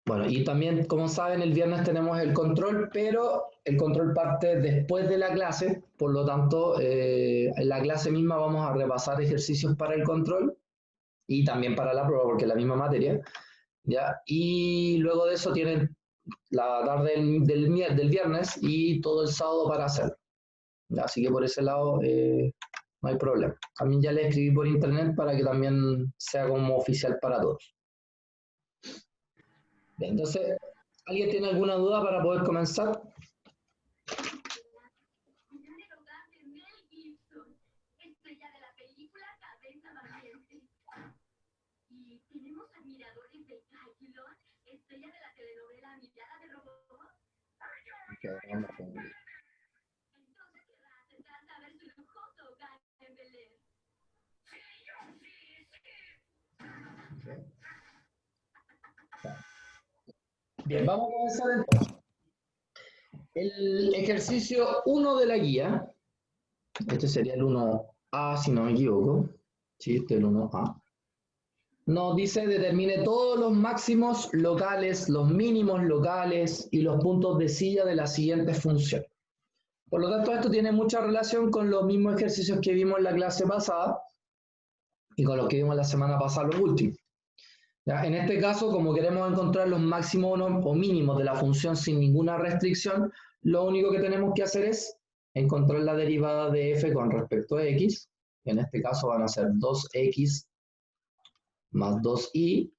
Bueno, y también, como saben, el viernes tenemos el control, pero el control parte después de la clase, por lo tanto, en la clase misma vamos a repasar ejercicios para el control y también para la prueba, porque es la misma materia, ¿ya? Y luego de eso tienen la tarde del viernes y todo el sábado para hacerlo, ¿ya? Así que por ese lado no hay problema. También ya le escribí por internet para que también sea como oficial para todos. Bien, entonces, ¿alguien tiene alguna duda para poder comenzar? Bien, vamos a comenzar entonces. El ejercicio 1 de la guía, este sería el 1A si no me equivoco, sí, este es el 1A, nos dice determine todos los máximos locales, los mínimos locales y los puntos de silla de las siguientes funciones. Por lo tanto, esto tiene mucha relación con los mismos ejercicios que vimos en la clase pasada y con los que vimos la semana pasada, los últimos. ¿Ya? En este caso, como queremos encontrar los máximos o mínimos de la función sin ninguna restricción, lo único que tenemos que hacer es encontrar la derivada de f con respecto a x. En este caso van a ser 2x más 2y,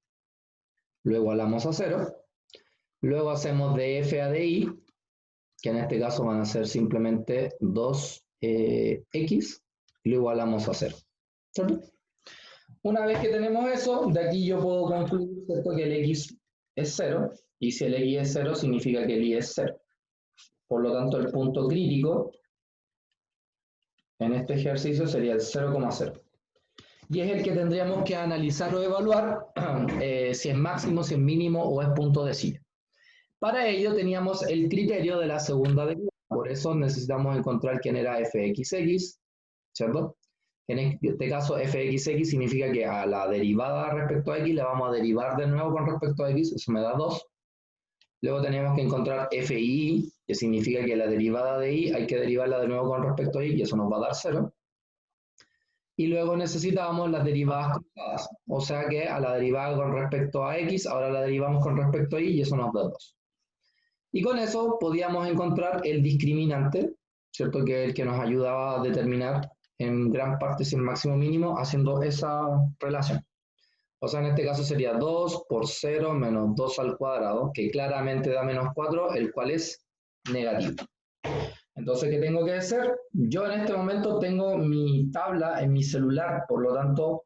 lo igualamos a 0. Luego hacemos de f a de y, que en este caso van a ser simplemente 2x, lo igualamos a 0. ¿Cierto? Una vez que tenemos eso, de aquí yo puedo concluir, ¿cierto?, que el x es 0, y si el x es 0, significa que el y es 0. Por lo tanto, el punto crítico en este ejercicio sería el 0,0. Y es el que tendríamos que analizar o evaluar si es máximo, si es mínimo o es punto de silla. Para ello teníamos el criterio de la segunda derivada, por eso necesitamos encontrar quién era fxx, ¿cierto? En este caso, fxx significa que a la derivada respecto a x le vamos a derivar de nuevo con respecto a x, eso me da 2. Luego tenemos que encontrar fi, que significa que la derivada de y hay que derivarla de nuevo con respecto a y, y eso nos va a dar 0. Y luego necesitábamos las derivadas cruzadas, o sea que a la derivada con respecto a x, ahora la derivamos con respecto a y, y eso nos da 2. Y con eso podíamos encontrar el discriminante, ¿cierto? Que es el que nos ayudaba a determinar en gran parte si el máximo mínimo haciendo esa relación. O sea, en este caso sería 2 por 0 menos 2 al cuadrado, que claramente da menos 4, el cual es negativo. Entonces, ¿qué tengo que hacer? Yo en este momento tengo mi tabla en mi celular, por lo tanto,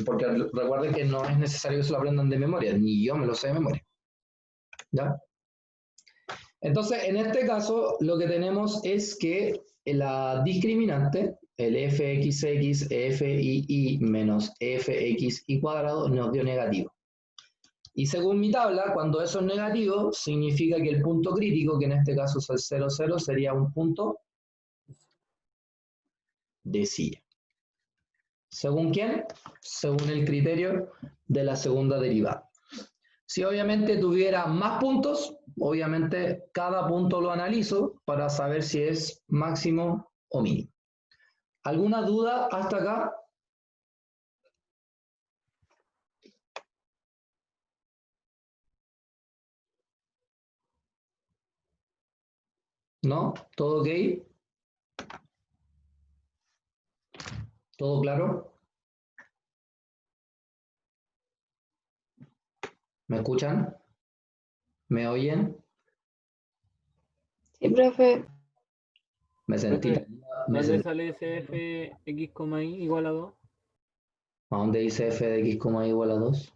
porque recuerden que no es necesario que se lo aprendan de memoria, ni yo me lo sé de memoria. ¿Ya? Entonces, en este caso, lo que tenemos es que la discriminante, el fxx, fii menos fxy cuadrado, nos dio negativo. Y según mi tabla, cuando eso es negativo, significa que el punto crítico, que en este caso es el 0, 0, sería un punto de silla. ¿Según quién? Según el criterio de la segunda derivada. Si obviamente tuviera más puntos, obviamente cada punto lo analizo para saber si es máximo o mínimo. ¿Alguna duda hasta acá? ¿No? ¿Todo ok? ¿Todo claro? ¿Me escuchan? ¿Me oyen? Sí, profe. Me sentí... ¿Dónde sale ese f x, y igual a 2? ¿A dónde dice f de x, igual a 2?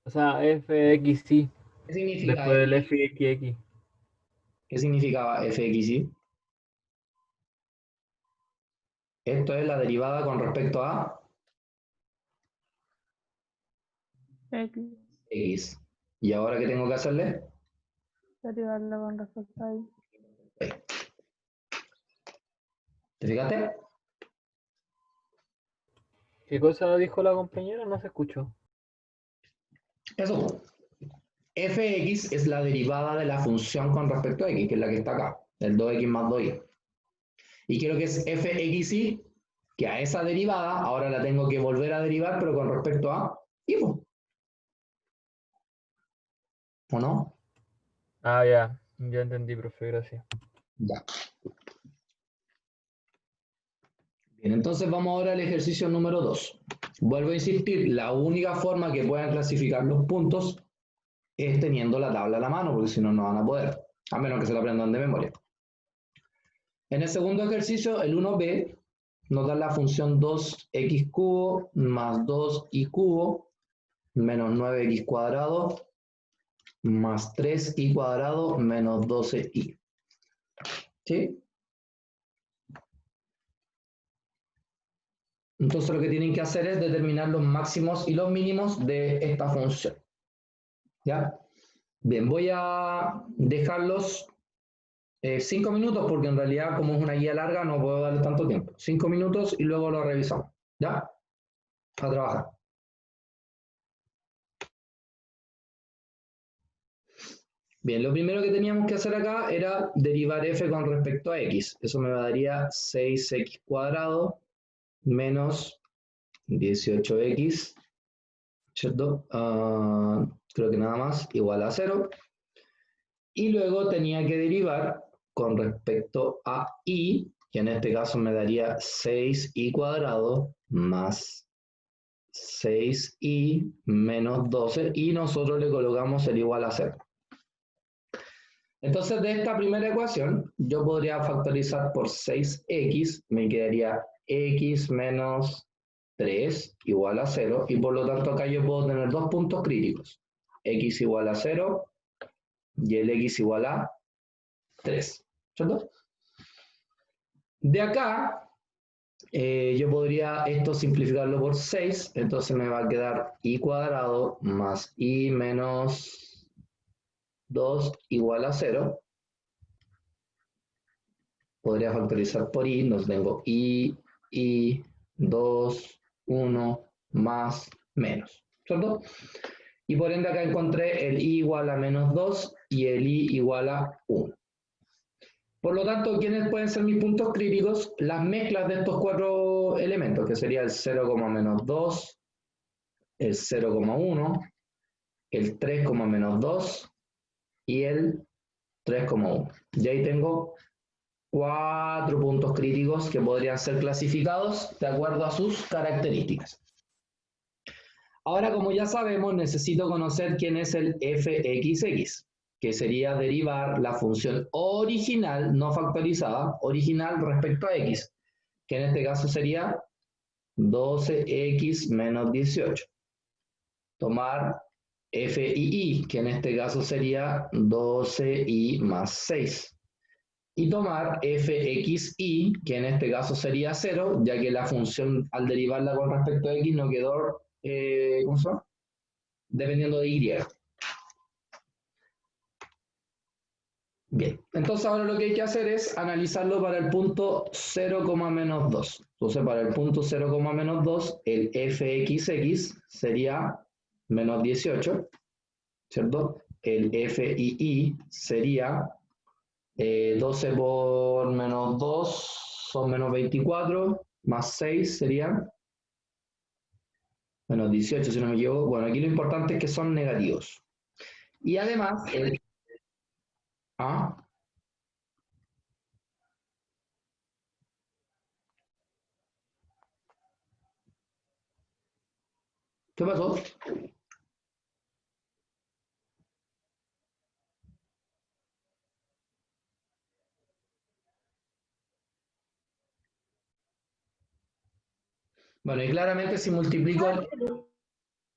O sea, f x sí, ¿Qué significa, después del f x. ¿Qué significaba fxy? Esto es la derivada con respecto a X. x. ¿Y ahora qué tengo que hacerle? Derivarlo con respecto a y. ¿Te fijaste? ¿Qué cosa dijo la compañera? No se escuchó. Eso. Fx es la derivada de la función con respecto a x, que es la que está acá, el 2x más 2y. ¿Y qué es lo que es fxy? Que a esa derivada ahora la tengo que volver a derivar, pero con respecto a y, ¿o no? Ah, ya. Ya entendí, profe, gracias. Ya. Bien, entonces vamos ahora al ejercicio número 2. Vuelvo a insistir, la única forma que puedan clasificar los puntos es teniendo la tabla a la mano, porque si no, no van a poder, a menos que se la aprendan de memoria. En el segundo ejercicio, el 1b, nos da la función 2x cubo más 2y cubo menos 9x cuadrado más 3y cuadrado menos 12y. ¿Sí? Entonces lo que tienen que hacer es determinar los máximos y los mínimos de esta función. ¿Ya? Bien, voy a dejarlos 5 minutos porque en realidad como es una guía larga no puedo darle tanto tiempo. 5 minutos y luego lo revisamos. ¿Ya? A trabajar. Bien, lo primero que teníamos que hacer acá era derivar f con respecto a x. Eso me daría 6x cuadrado menos 18x, ¿cierto? Creo que nada más, igual a 0. Y luego tenía que derivar con respecto a y, que en este caso me daría 6y cuadrado más 6y menos 12, y nosotros le colocamos el igual a 0. Entonces, de esta primera ecuación, yo podría factorizar por 6x, me quedaría x menos 3 igual a 0, y por lo tanto acá yo puedo tener dos puntos críticos, x igual a 0 y el x igual a 3, ¿cierto? De acá, yo podría esto simplificarlo por 6, entonces me va a quedar y cuadrado más y menos 2 igual a 0. Podría factorizar por i, nos tengo i, 2, 1, más, menos, ¿cierto? Y por ende acá encontré el i igual a menos 2 y el i igual a 1. Por lo tanto, ¿quiénes pueden ser mis puntos críticos? Las mezclas de estos cuatro elementos, que sería el 0, menos 2, el 0,1, el 3, menos 2 y el 3,1. Y ahí tengo 4 puntos críticos que podrían ser clasificados de acuerdo a sus características. Ahora, como ya sabemos, necesito conocer quién es el fxx, que sería derivar la función original, no factorizada, original respecto a x, que en este caso sería 12x menos 18. Tomar f y i, que en este caso sería 12y más 6. Y tomar fxy, que en este caso sería 0, ya que la función al derivarla con respecto a x no quedó, ¿cómo se llama? Dependiendo de y. Bien, entonces ahora lo que hay que hacer es analizarlo para el punto 0, menos 2. Entonces para el punto 0, menos 2, el fxx sería menos 18, ¿cierto? El fii sería 12 por menos 2 son menos 24, más 6 serían menos 18, si no me equivoco. Bueno, aquí lo importante es que son negativos. Y además, ¿ah? ¿Qué pasó? Bueno, y claramente si multiplico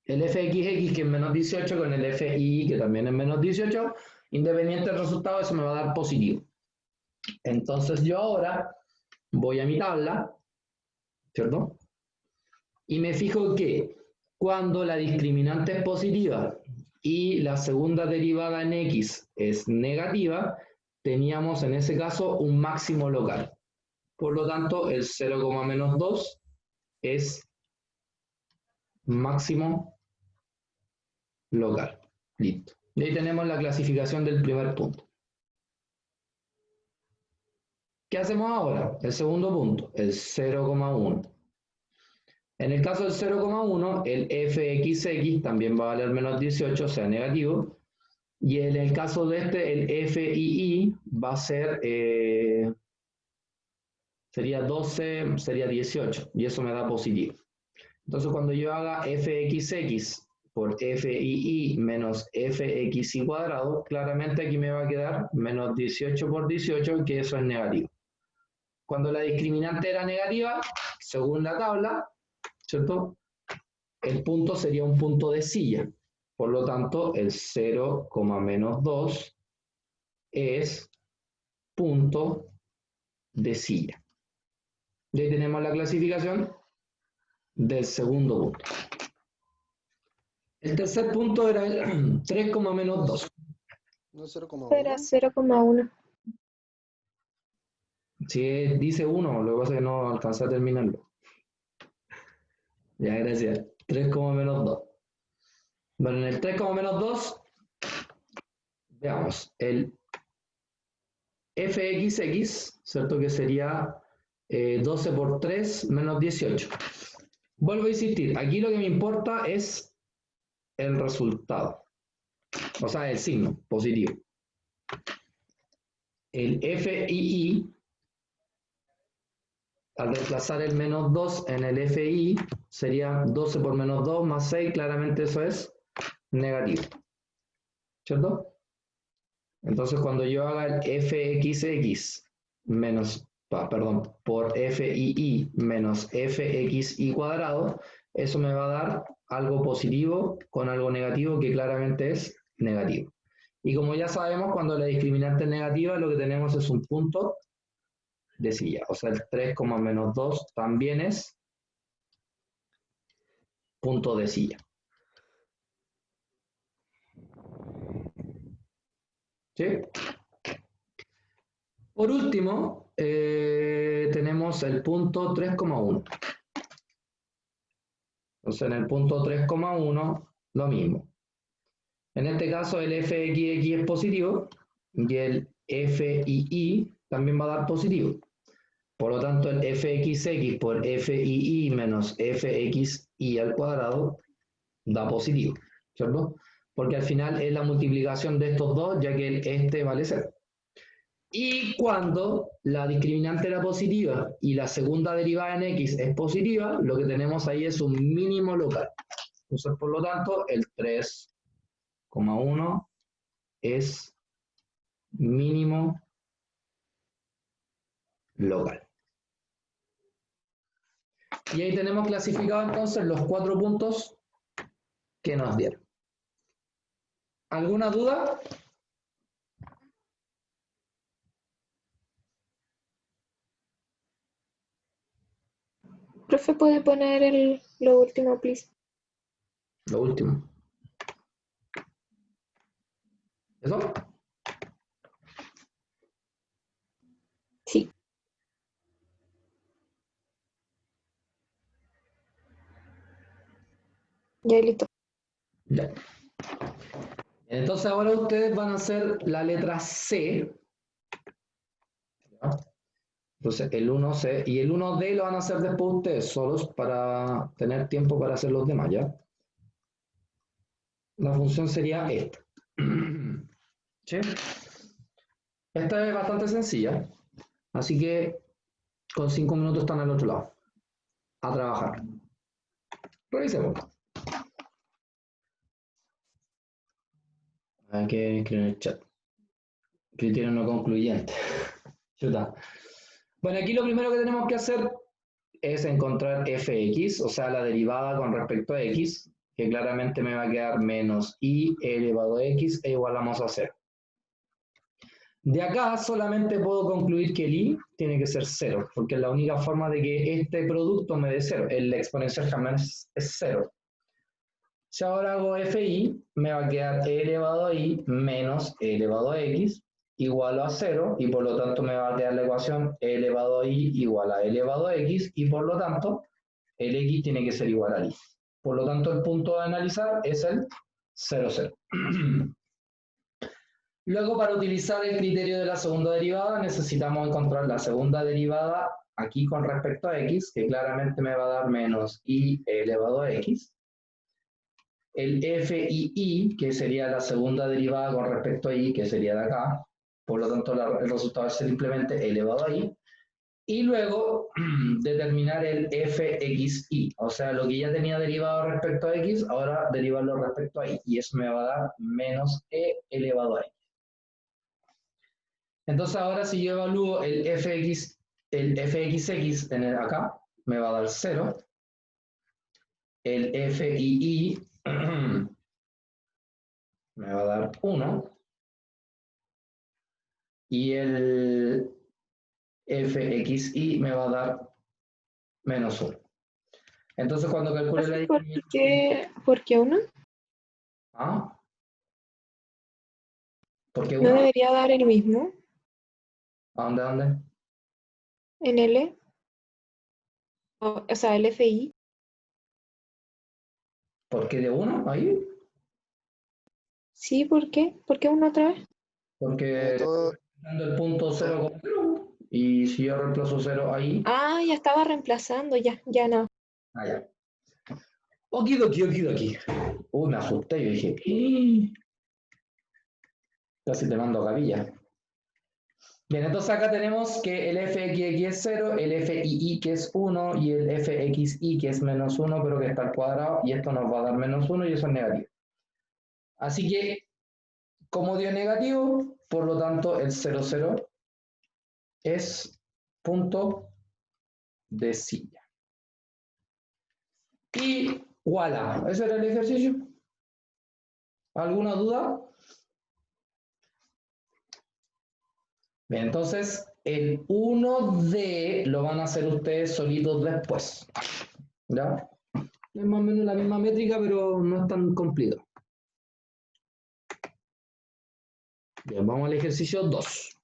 el fxx, que es menos 18, con el fi, que también es menos 18, independiente del resultado, eso me va a dar positivo. Entonces yo ahora voy a mi tabla, ¿cierto? Y me fijo que cuando la discriminante es positiva y la segunda derivada en x es negativa, teníamos en ese caso un máximo local. Por lo tanto, el 0, menos 2 es máximo local. Listo. Y ahí tenemos la clasificación del primer punto. ¿Qué hacemos ahora? El segundo punto, el 0,1. En el caso del 0,1, el fxx también va a valer menos 18, o sea, negativo. Y en el caso de este, el fii va a ser, sería 12, sería 18, y eso me da positivo. Entonces, cuando yo haga fxx por fii menos fxy cuadrado, claramente aquí me va a quedar menos 18 por 18, que eso es negativo. Cuando la discriminante era negativa, según la tabla, ¿cierto? El punto sería un punto de silla. Por lo tanto, el 0, menos 2 es punto de silla. Y ahí tenemos la clasificación del segundo punto. El tercer punto era el 3, menos 2. ¿No es 0,1? Era 0,1. Si dice 1, lo que pasa es que no alcancé a terminarlo. Ya, gracias. 3, menos 2. Bueno, en el 3, menos 2, veamos, el fxx, ¿cierto? Que sería 12 por 3 menos 18. Vuelvo a insistir, aquí lo que me importa es el resultado, o sea, el signo positivo. El fii, al reemplazar el menos 2 en el fi, sería 12 por menos 2 más 6, claramente eso es negativo, ¿cierto? Entonces, cuando yo haga el fxx menos, por fii menos fxy cuadrado, eso me va a dar algo positivo con algo negativo que claramente es negativo. Y como ya sabemos, cuando la discriminante es negativa, lo que tenemos es un punto de silla. O sea, el 3, menos 2 también es punto de silla. ¿Sí? Por último, tenemos el punto 3,1. Entonces, en el punto 3,1, lo mismo. En este caso, el fxx es positivo y el fii también va a dar positivo. Por lo tanto, el fxx por fii menos fxy al cuadrado da positivo, ¿cierto? Porque al final es la multiplicación de estos dos, ya que este vale 0. Y cuando la discriminante era positiva y la segunda derivada en x es positiva, lo que tenemos ahí es un mínimo local. Entonces, por lo tanto, el 3,1 es mínimo local. Y ahí tenemos clasificado entonces los 4 puntos que nos dieron. ¿Alguna duda? Profe, ¿puede poner lo último, please? Lo último. ¿Eso? Sí. Ya listo. Ya. Entonces ahora ustedes van a hacer la letra C. ¿Ya? Entonces el 1C y el 1D lo van a hacer después ustedes solos para tener tiempo para hacer los demás, ¿ya? La función sería esta. ¿Sí? Esta es bastante sencilla, así que con 5 minutos están al otro lado. A trabajar. Revisemos. Hay que escribir en el chat. Criterio no concluyente. Chuta. Bueno, aquí lo primero que tenemos que hacer es encontrar fx, o sea, la derivada con respecto a x, que claramente me va a quedar menos i elevado a x e igualamos a 0. De acá solamente puedo concluir que el i tiene que ser 0, porque es la única forma de que este producto me dé 0. El exponencial jamás es 0. Si ahora hago fi, me va a quedar e elevado a i menos e elevado a x igual a 0, y por lo tanto me va a quedar la ecuación e elevado a i igual a e elevado a x, y por lo tanto el x tiene que ser igual al i. Por lo tanto, el punto de analizar es el 0, 0. Luego, para utilizar el criterio de la segunda derivada, necesitamos encontrar la segunda derivada aquí con respecto a x, que claramente me va a dar menos i elevado a x. El f y i, que sería la segunda derivada con respecto a i, que sería de acá. Por lo tanto, el resultado va a ser simplemente elevado a i. Y luego determinar el fxi, o sea, lo que ya tenía derivado respecto a x, ahora derivarlo respecto a y. Y eso me va a dar menos e elevado a x. Entonces ahora si yo evalúo el fxx acá, me va a dar 0. El fii me va a dar 1. Y el fxi me va a dar menos 1. Entonces cuando calcule la diferencia... ¿Por qué uno? ¿Ah? ¿Por qué ¿No 1? debería dar el mismo ¿A dónde, dónde? en L? O sea, el FI. ¿Por qué de 1 ahí? Sí, ¿por qué? ¿Por qué uno otra vez? Porque Todo, dando el punto 0 como 0. Y si yo reemplazo 0 ahí... Ah, ya estaba reemplazando, ya no. Ah, ya. Okidoki, okidoki. Uy, me asusté, yo dije... "Ih". Casi te mando a capilla. Bien, entonces acá tenemos que el fxx es 0, el fii que es 1 y el fxi que es menos 1, pero que está al cuadrado, y esto nos va a dar menos 1 y eso es negativo. Así que, como dio negativo, por lo tanto el 0, 0 es punto de silla. Y voilà, ese era el ejercicio. ¿Alguna duda? Bien, entonces el 1D lo van a hacer ustedes solitos después. ¿Ya? Es más o menos la misma métrica, pero no es tan complicado. Bien, vamos al ejercicio 2.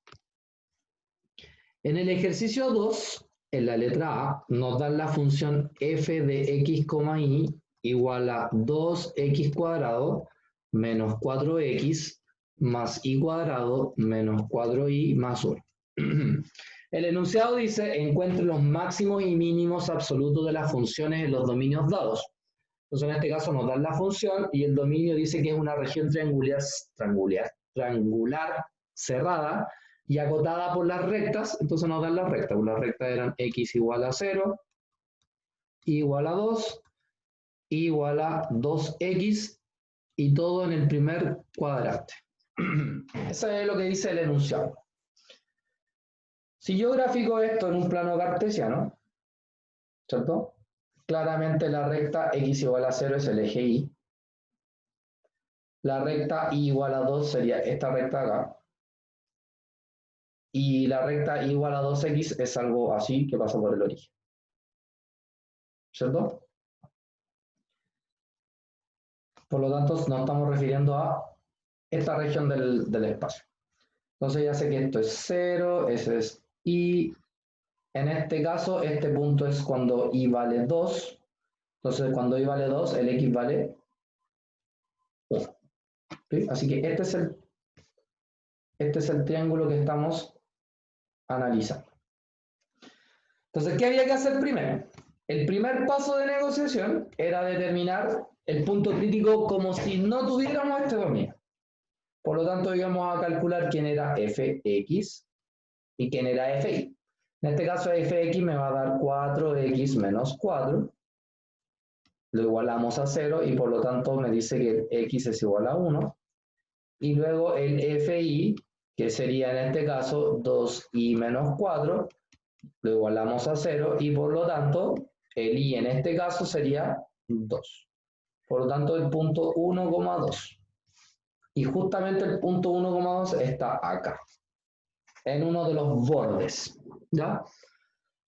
En el ejercicio 2, en la letra A, nos dan la función f de x, y igual a 2x cuadrado menos 4x más y cuadrado menos 4y más 1. El enunciado dice, encuentre los máximos y mínimos absolutos de las funciones en los dominios dados. Entonces, en este caso nos dan la función y el dominio dice que es una región triangular cerrada y acotada por las rectas. Entonces nos dan las rectas. Las rectas eran x igual a 0, y igual a 2, y igual a 2x, y todo en el primer cuadrante. Eso es lo que dice el enunciado. Si yo grafico esto en un plano cartesiano, ¿cierto? Claramente la recta x igual a 0 es el eje y. La recta y igual a 2 sería esta recta acá. Y la recta y igual a 2x es algo así que pasa por el origen. ¿Cierto? Por lo tanto, nos estamos refiriendo a esta región del espacio. Entonces ya sé que esto es 0, ese es y. En este caso, este punto es cuando y vale 2. Entonces, cuando y vale 2, el x vale 1. ¿Sí? Así que este es el triángulo que estamos analizando. Entonces, ¿qué había que hacer primero? El primer paso de negociación era determinar el punto crítico como si no tuviéramos este dominio. Por lo tanto, íbamos a calcular quién era fx y quién era fi. En este caso, fx me va a dar 4x menos 4. Lo igualamos a 0 y por lo tanto me dice que x es igual a 1. Y luego el fi, que sería en este caso 2y menos 4, lo igualamos a 0 y por lo tanto el i en este caso sería 2. Por lo tanto el punto 1,2. Y justamente el punto 1,2 está acá, en uno de los bordes. ¿Ya?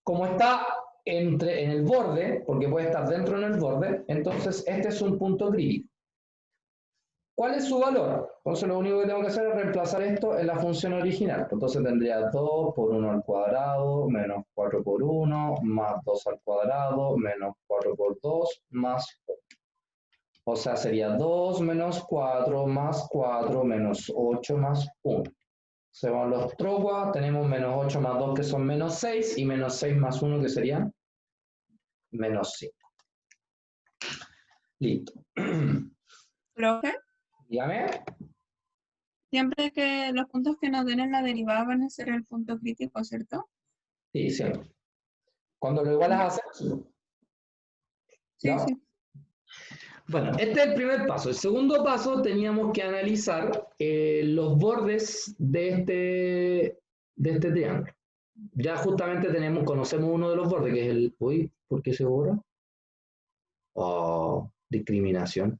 Como está en el borde, porque puede estar dentro en el borde, entonces este es un punto crítico. ¿Cuál es su valor? Entonces lo único que tengo que hacer es reemplazar esto en la función original. Entonces tendría 2 por 1 al cuadrado, menos 4 por 1, más 2 al cuadrado, menos 4 por 2, más 1. O sea, sería 2 menos 4 más 4 menos 8 más 1. Se van los troguas, tenemos menos 8 más 2 que son menos 6 y menos 6 más 1 que serían menos 5. Listo. Profe, Dígame. siempre que los puntos que nos den en la derivada van a ser el punto crítico, ¿cierto? Sí, siempre. Cuando lo igualas a 0. Sí, ¿Ya? sí. Bueno, este es el primer paso. El segundo paso teníamos que analizar los bordes de este triángulo. Ya justamente conocemos uno de los bordes, que es el... Uy, ¿por qué se borra? Oh, discriminación.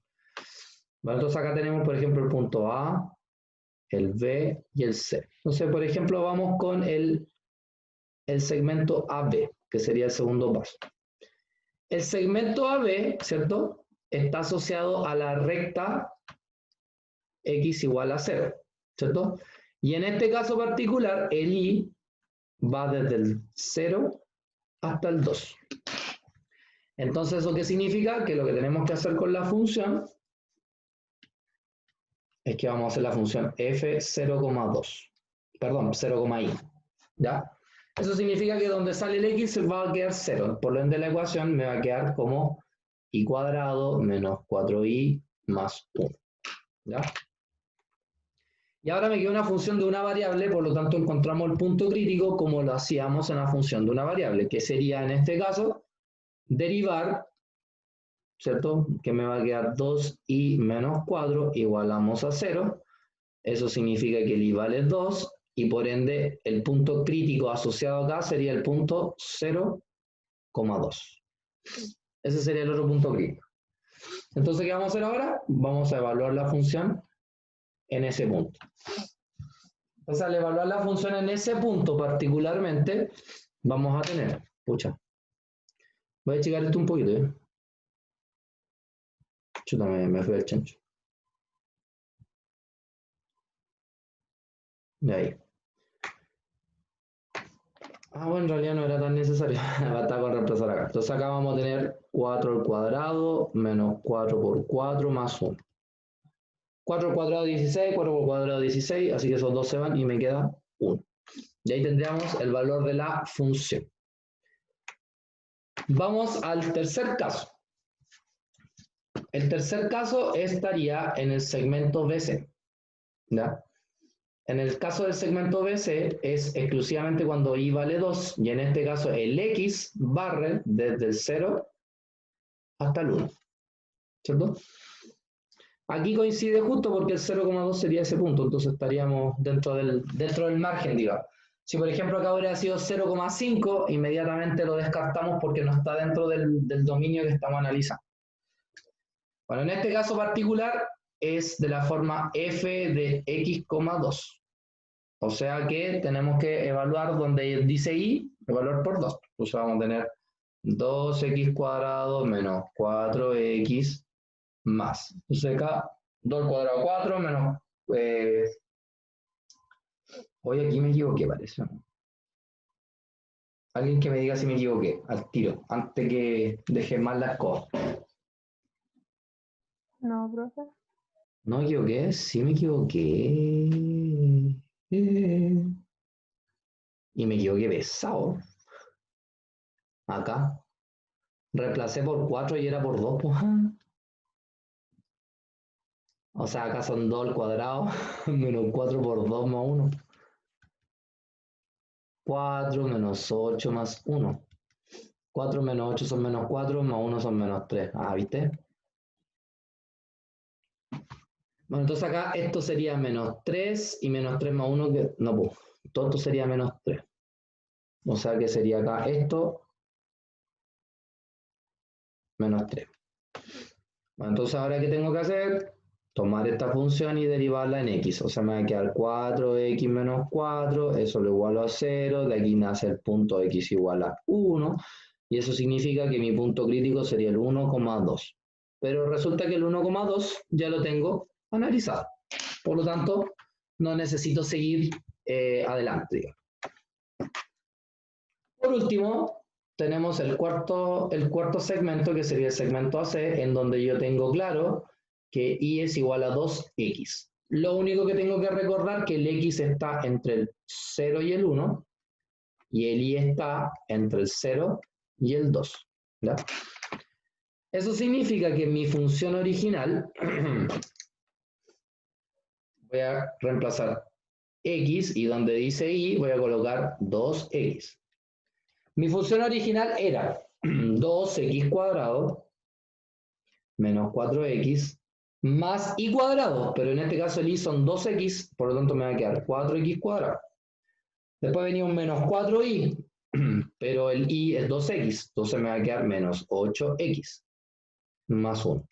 Bueno, entonces acá tenemos, por ejemplo, el punto A, el B y el C. Entonces, por ejemplo, vamos con el segmento AB, que sería el segundo paso. El segmento AB, ¿cierto? Está asociado a la recta x igual a 0, ¿cierto? Y en este caso particular, el y va desde el 0 hasta el 2. Entonces, ¿eso qué significa? Que lo que tenemos que hacer con la función es que vamos a hacer la función f0,2. Perdón, 0,i. ¿Ya? Eso significa que donde sale el x va a quedar 0. Por lo ende, la ecuación me va a quedar como i cuadrado menos 4i más 1. ¿Ya? Y ahora me queda una función de una variable, por lo tanto encontramos el punto crítico como lo hacíamos en la función de una variable, que sería en este caso derivar, ¿cierto? Que me va a quedar 2i menos 4 igualamos a 0. Eso significa que el i vale 2 y por ende el punto crítico asociado acá sería el punto 0,2. Ese sería el otro punto crítico. Entonces, ¿qué vamos a hacer ahora? Vamos a evaluar la función en ese punto. Entonces, al evaluar la función en ese punto particularmente, vamos a tener, pucha, voy a checar esto un poquito, ¿eh? Chuta, me fui al chancho. De ahí. Ah, bueno, en realidad no era tan necesario. Basta con reemplazar acá. Entonces acá vamos a tener 4 al cuadrado menos 4 por 4 más 1. 4 al cuadrado 16, 4 por cuadrado 16, así que esos dos se van y me queda 1. Y ahí tendríamos el valor de la función. Vamos al tercer caso. El tercer caso estaría en el segmento BC. ¿Ya? En el caso del segmento BC es exclusivamente cuando i vale 2 y en este caso el x barre desde el 0 hasta el 1. ¿Cierto? Aquí coincide justo porque el 0,2 sería ese punto, entonces estaríamos dentro del margen, digamos. Si por ejemplo acá hubiera sido 0,5, inmediatamente lo descartamos porque no está dentro del dominio que estamos analizando. Bueno, en este caso particular es de la forma f de x,2. O sea que tenemos que evaluar donde dice i, evaluar por 2. Entonces vamos a tener 2x cuadrado menos 4x más. Entonces acá 2 al cuadrado 4 menos... hoy aquí me equivoqué, parece. Alguien que me diga si me equivoqué, al tiro, antes que deje mal las cosas. No, profe. ¿No me equivoqué? Sí me equivoqué. Y me equivoqué pesado. Acá. Reemplacé por 4 y era por 2. Pues. O sea, acá son 2 al cuadrado menos 4 por 2 más 1. 4 menos 8 más 1. 4 menos 8 son menos 4, más 1 son menos 3. Ah, ¿viste? Bueno, entonces acá esto sería menos 3 y menos 3 más 1, que no, pues, todo esto sería menos 3. O sea que sería acá esto menos 3. Bueno, entonces ahora ¿qué tengo que hacer? Tomar esta función y derivarla en x. O sea, me va a quedar 4x menos 4, eso lo igualo a 0, de aquí nace el punto x igual a 1, y eso significa que mi punto crítico sería el 1,2. Pero resulta que el 1,2 ya lo tengo analizado. Por lo tanto, no necesito seguir adelante. Digamos. Por último, tenemos el cuarto segmento, que sería el segmento AC, en donde yo tengo claro que y es igual a 2x. Lo único que tengo que recordar es que el x está entre el 0 y el 1, y el y está entre el 0 y el 2. ¿Ya? Eso significa que mi función original, voy a reemplazar x, y donde dice y voy a colocar 2x. Mi función original era 2x cuadrado menos 4x más y cuadrado, pero en este caso el y son 2x, por lo tanto me va a quedar 4x cuadrado. Después venía un menos 4y, pero el y es 2x, entonces me va a quedar menos 8x más 1.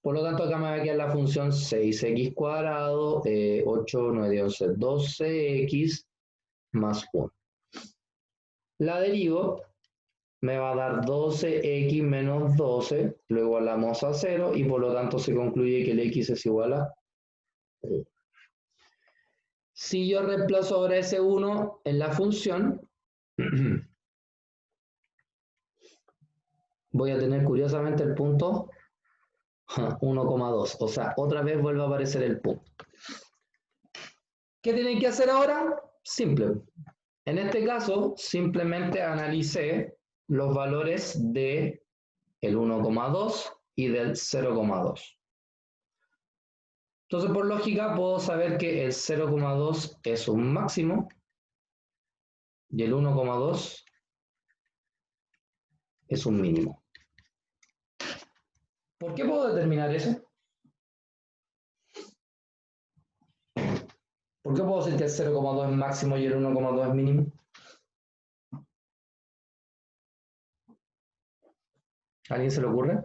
Por lo tanto acá me va a quedar la función 6x cuadrado, 8, 9, 11, 12x más 1. La derivo, me va a dar 12x menos 12, lo igualamos a 0 y por lo tanto se concluye que el x es igual a 1. Si yo reemplazo ahora ese 1 en la función, voy a tener curiosamente el punto 1,2, o sea, otra vez vuelve a aparecer el punto. ¿Qué tienen que hacer ahora? Simple. En este caso, simplemente analicé los valores de el 1,2 y del 0,2. Entonces, por lógica, puedo saber que el 0,2 es un máximo y el 1,2 es un mínimo. ¿Por qué puedo determinar eso? ¿Por qué puedo decir que el 0,2 es máximo y el 1,2 es mínimo? ¿A alguien se le ocurre?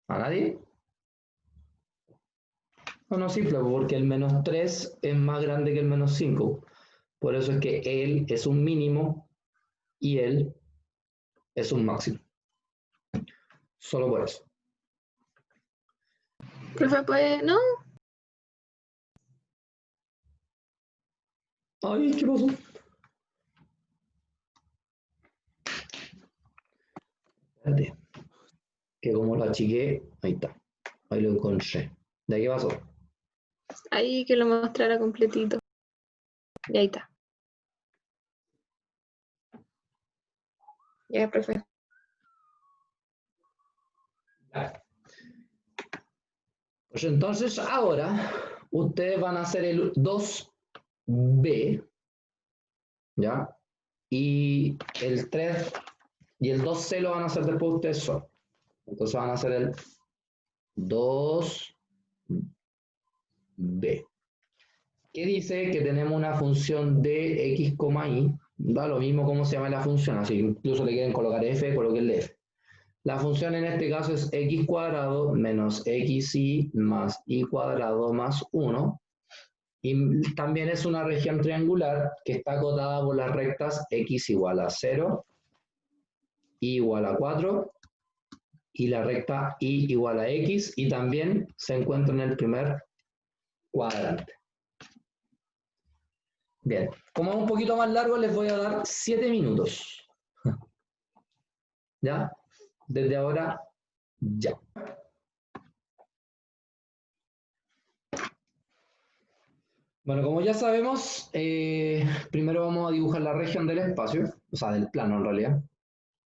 ¿A nadie? No, simple, porque el menos 3 es más grande que el menos 5. Por eso es que él es un mínimo y él es un máximo. Solo por eso. Profe, pues, ¿no? Ay, ¿qué pasó? Espérate. Que como lo achiqué, ahí está. Ahí lo encontré. ¿De qué pasó? Ahí que lo mostrara completito. Y ahí está. Ya, profe. Pues entonces ahora ustedes van a hacer el 2b, ¿ya? Y el 3 y el 2c lo van a hacer después ustedes solos. Entonces van a hacer el 2b. ¿Qué dice? Que tenemos una función de x, y, da lo mismo como se llama la función, así incluso le quieren colocar f, coloquenle f. La función en este caso es x cuadrado menos xy más y cuadrado más 1. Y también es una región triangular que está acotada por las rectas x igual a 0, y igual a 4, y la recta y igual a x, y también se encuentra en el primer cuadrante. Bien, como es un poquito más largo, les voy a dar 7 minutos. ¿Ya? Desde ahora, ya. Bueno, como ya sabemos, primero vamos a dibujar la región del espacio, o sea, del plano en realidad,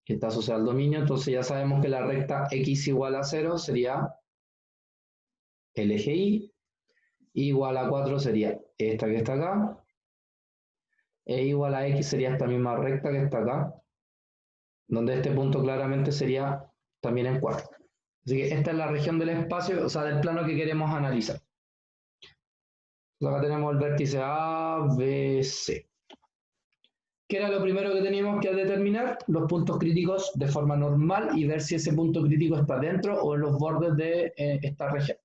que está asociado al dominio. Entonces ya sabemos que la recta x igual a 0 sería el eje y igual a 4 sería esta que está acá, e igual a x sería esta misma recta que está acá, donde este punto claramente sería también en 4. Así que esta es la región del espacio, o sea, del plano que queremos analizar. Acá tenemos el vértice A, B, C. ¿Qué era lo primero que teníamos que determinar? Los puntos críticos de forma normal y ver si ese punto crítico está dentro o en los bordes de esta región.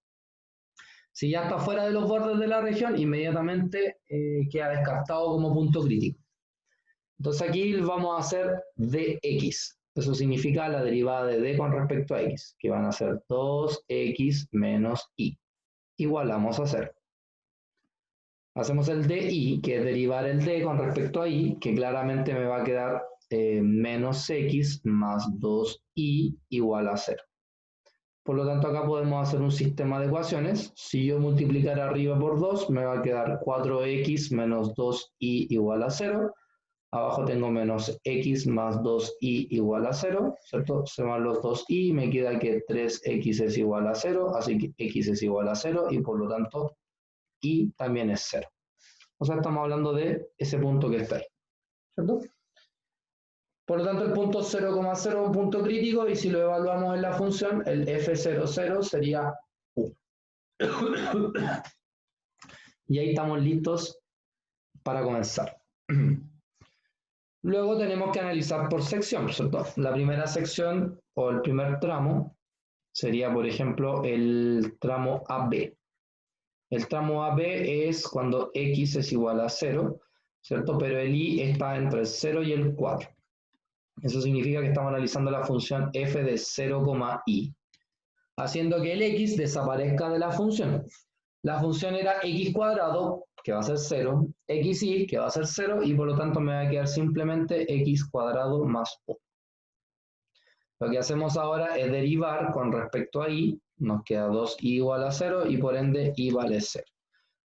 Si ya está fuera de los bordes de la región, inmediatamente queda descartado como punto crítico. Entonces aquí vamos a hacer dx. Eso significa la derivada de d con respecto a x, que van a ser 2x menos y. Igualamos a 0. Hacemos el DI, que es derivar el D con respecto a I, que claramente me va a quedar menos X más 2I igual a 0. Por lo tanto, acá podemos hacer un sistema de ecuaciones. Si yo multiplicar arriba por 2, me va a quedar 4X menos 2I igual a 0. Abajo tengo menos X más 2I igual a 0, ¿cierto? Se van los 2I, me queda que 3X es igual a 0, así que X es igual a 0 y por lo tanto I también es 0. O sea, estamos hablando de ese punto que está ahí, ¿cierto? Por lo tanto, el punto 0,0 es un punto crítico y si lo evaluamos en la función, el F00 sería U. Y ahí estamos listos para comenzar. Luego tenemos que analizar por sección, ¿cierto? La primera sección o el primer tramo sería, por ejemplo, el tramo AB. El tramo AB es cuando X es igual a 0, ¿cierto? Pero el I está entre el 0 y el 4. Eso significa que estamos analizando la función f de 0,i, haciendo que el x desaparezca de la función. La función era x cuadrado, que va a ser 0, xy, que va a ser 0, y por lo tanto me va a quedar simplemente x cuadrado más 1. Lo que hacemos ahora es derivar con respecto a i, nos queda 2i igual a 0, y por ende i vale 0.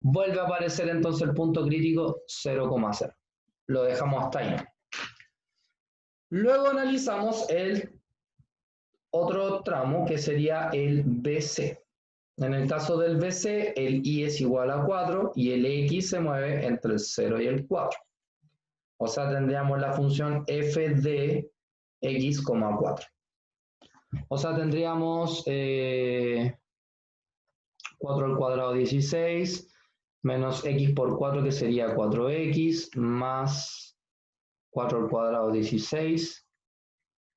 Vuelve a aparecer entonces el punto crítico 0,0. Lo dejamos hasta ahí. Luego analizamos el otro tramo que sería el BC. En el caso del BC, el I es igual a 4 y el X se mueve entre el 0 y el 4. O sea, tendríamos la función f de x, 4. O sea, tendríamos 4 al cuadrado 16, menos x por 4 que sería 4x, más 4 al cuadrado 16,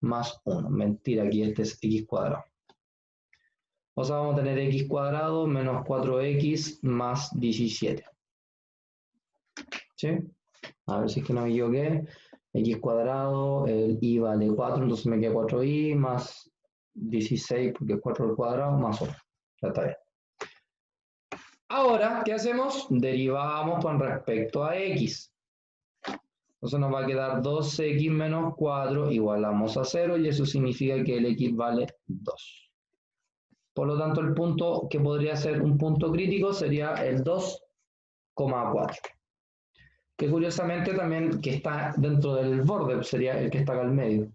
más 1. Mentira, aquí este es x cuadrado. O sea, vamos a tener x cuadrado menos 4x más 17. ¿Sí? A ver si es que no me equivoqué. X cuadrado, el i vale 4, entonces me queda 4i más 16, porque es 4 al cuadrado, más 1. Ya está bien. Ahora, ¿qué hacemos? Derivamos con respecto a x. Entonces nos va a quedar 2x menos 4, igualamos a 0, y eso significa que el x vale 2. Por lo tanto, el punto que podría ser un punto crítico sería el 2,4. Que curiosamente también que está dentro del borde, sería el que está acá al medio.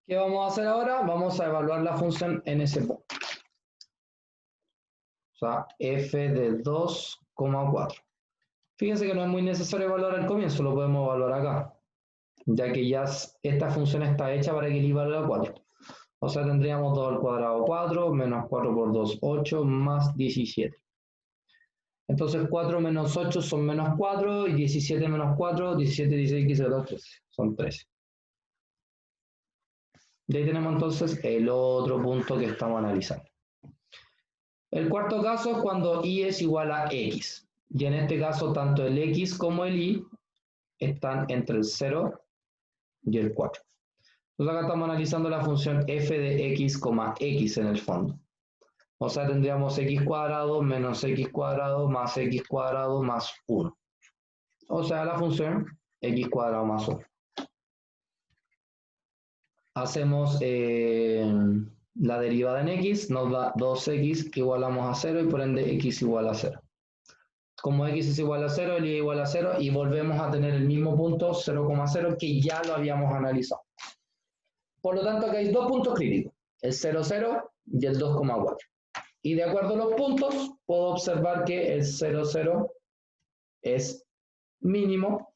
¿Qué vamos a hacer ahora? Vamos a evaluar la función en ese punto. O sea, f de 2,4. Fíjense que no es muy necesario evaluar al comienzo, lo podemos evaluar acá, ya que ya esta función está hecha para que el i valga 4. O sea, tendríamos 2 al cuadrado 4, menos 4 por 2, 8, más 17. Entonces 4 menos 8 son menos 4, y 17 menos 4, 17, 16, 15, 14, son 13. De ahí tenemos entonces el otro punto que estamos analizando. El cuarto caso es cuando i es igual a x. Y en este caso, tanto el x como el y están entre el 0 y el 4. Entonces acá estamos analizando la función f de x, x en el fondo. O sea, tendríamos x cuadrado menos x cuadrado más x cuadrado más 1. O sea, la función x cuadrado más 1. Hacemos la derivada en x, nos da 2x que igualamos a 0 y por ende x igual a 0. Como x es igual a 0, el y es igual a 0 y volvemos a tener el mismo punto 0,0 que ya lo habíamos analizado. Por lo tanto, acá hay dos puntos críticos, el 0,0 y el 2,4. Y de acuerdo a los puntos, puedo observar que el 0,0 es mínimo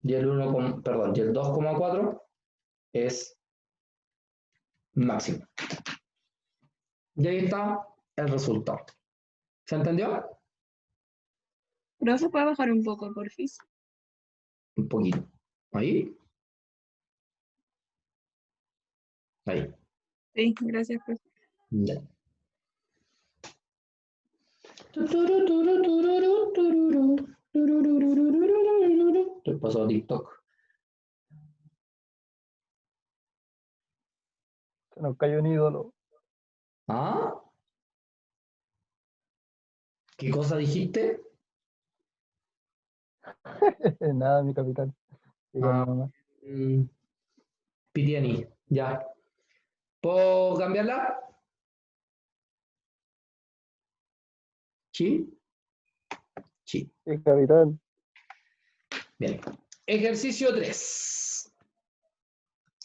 y el 2,4 es máximo. Y ahí está el resultado. ¿Se entendió? Pero se puede bajar un poco, porfis. Un poquito. Ahí. Ahí. Sí, gracias, profe. Ya. Estoy pasado a TikTok. Se nos cayó un ídolo. ¿Ah? ¿Qué cosa dijiste? Nada, mi capitán. Diga mi mamá. Pitiani, ya. ¿Puedo cambiarla? Sí. Sí. Sí, capitán. Bien. Ejercicio 3.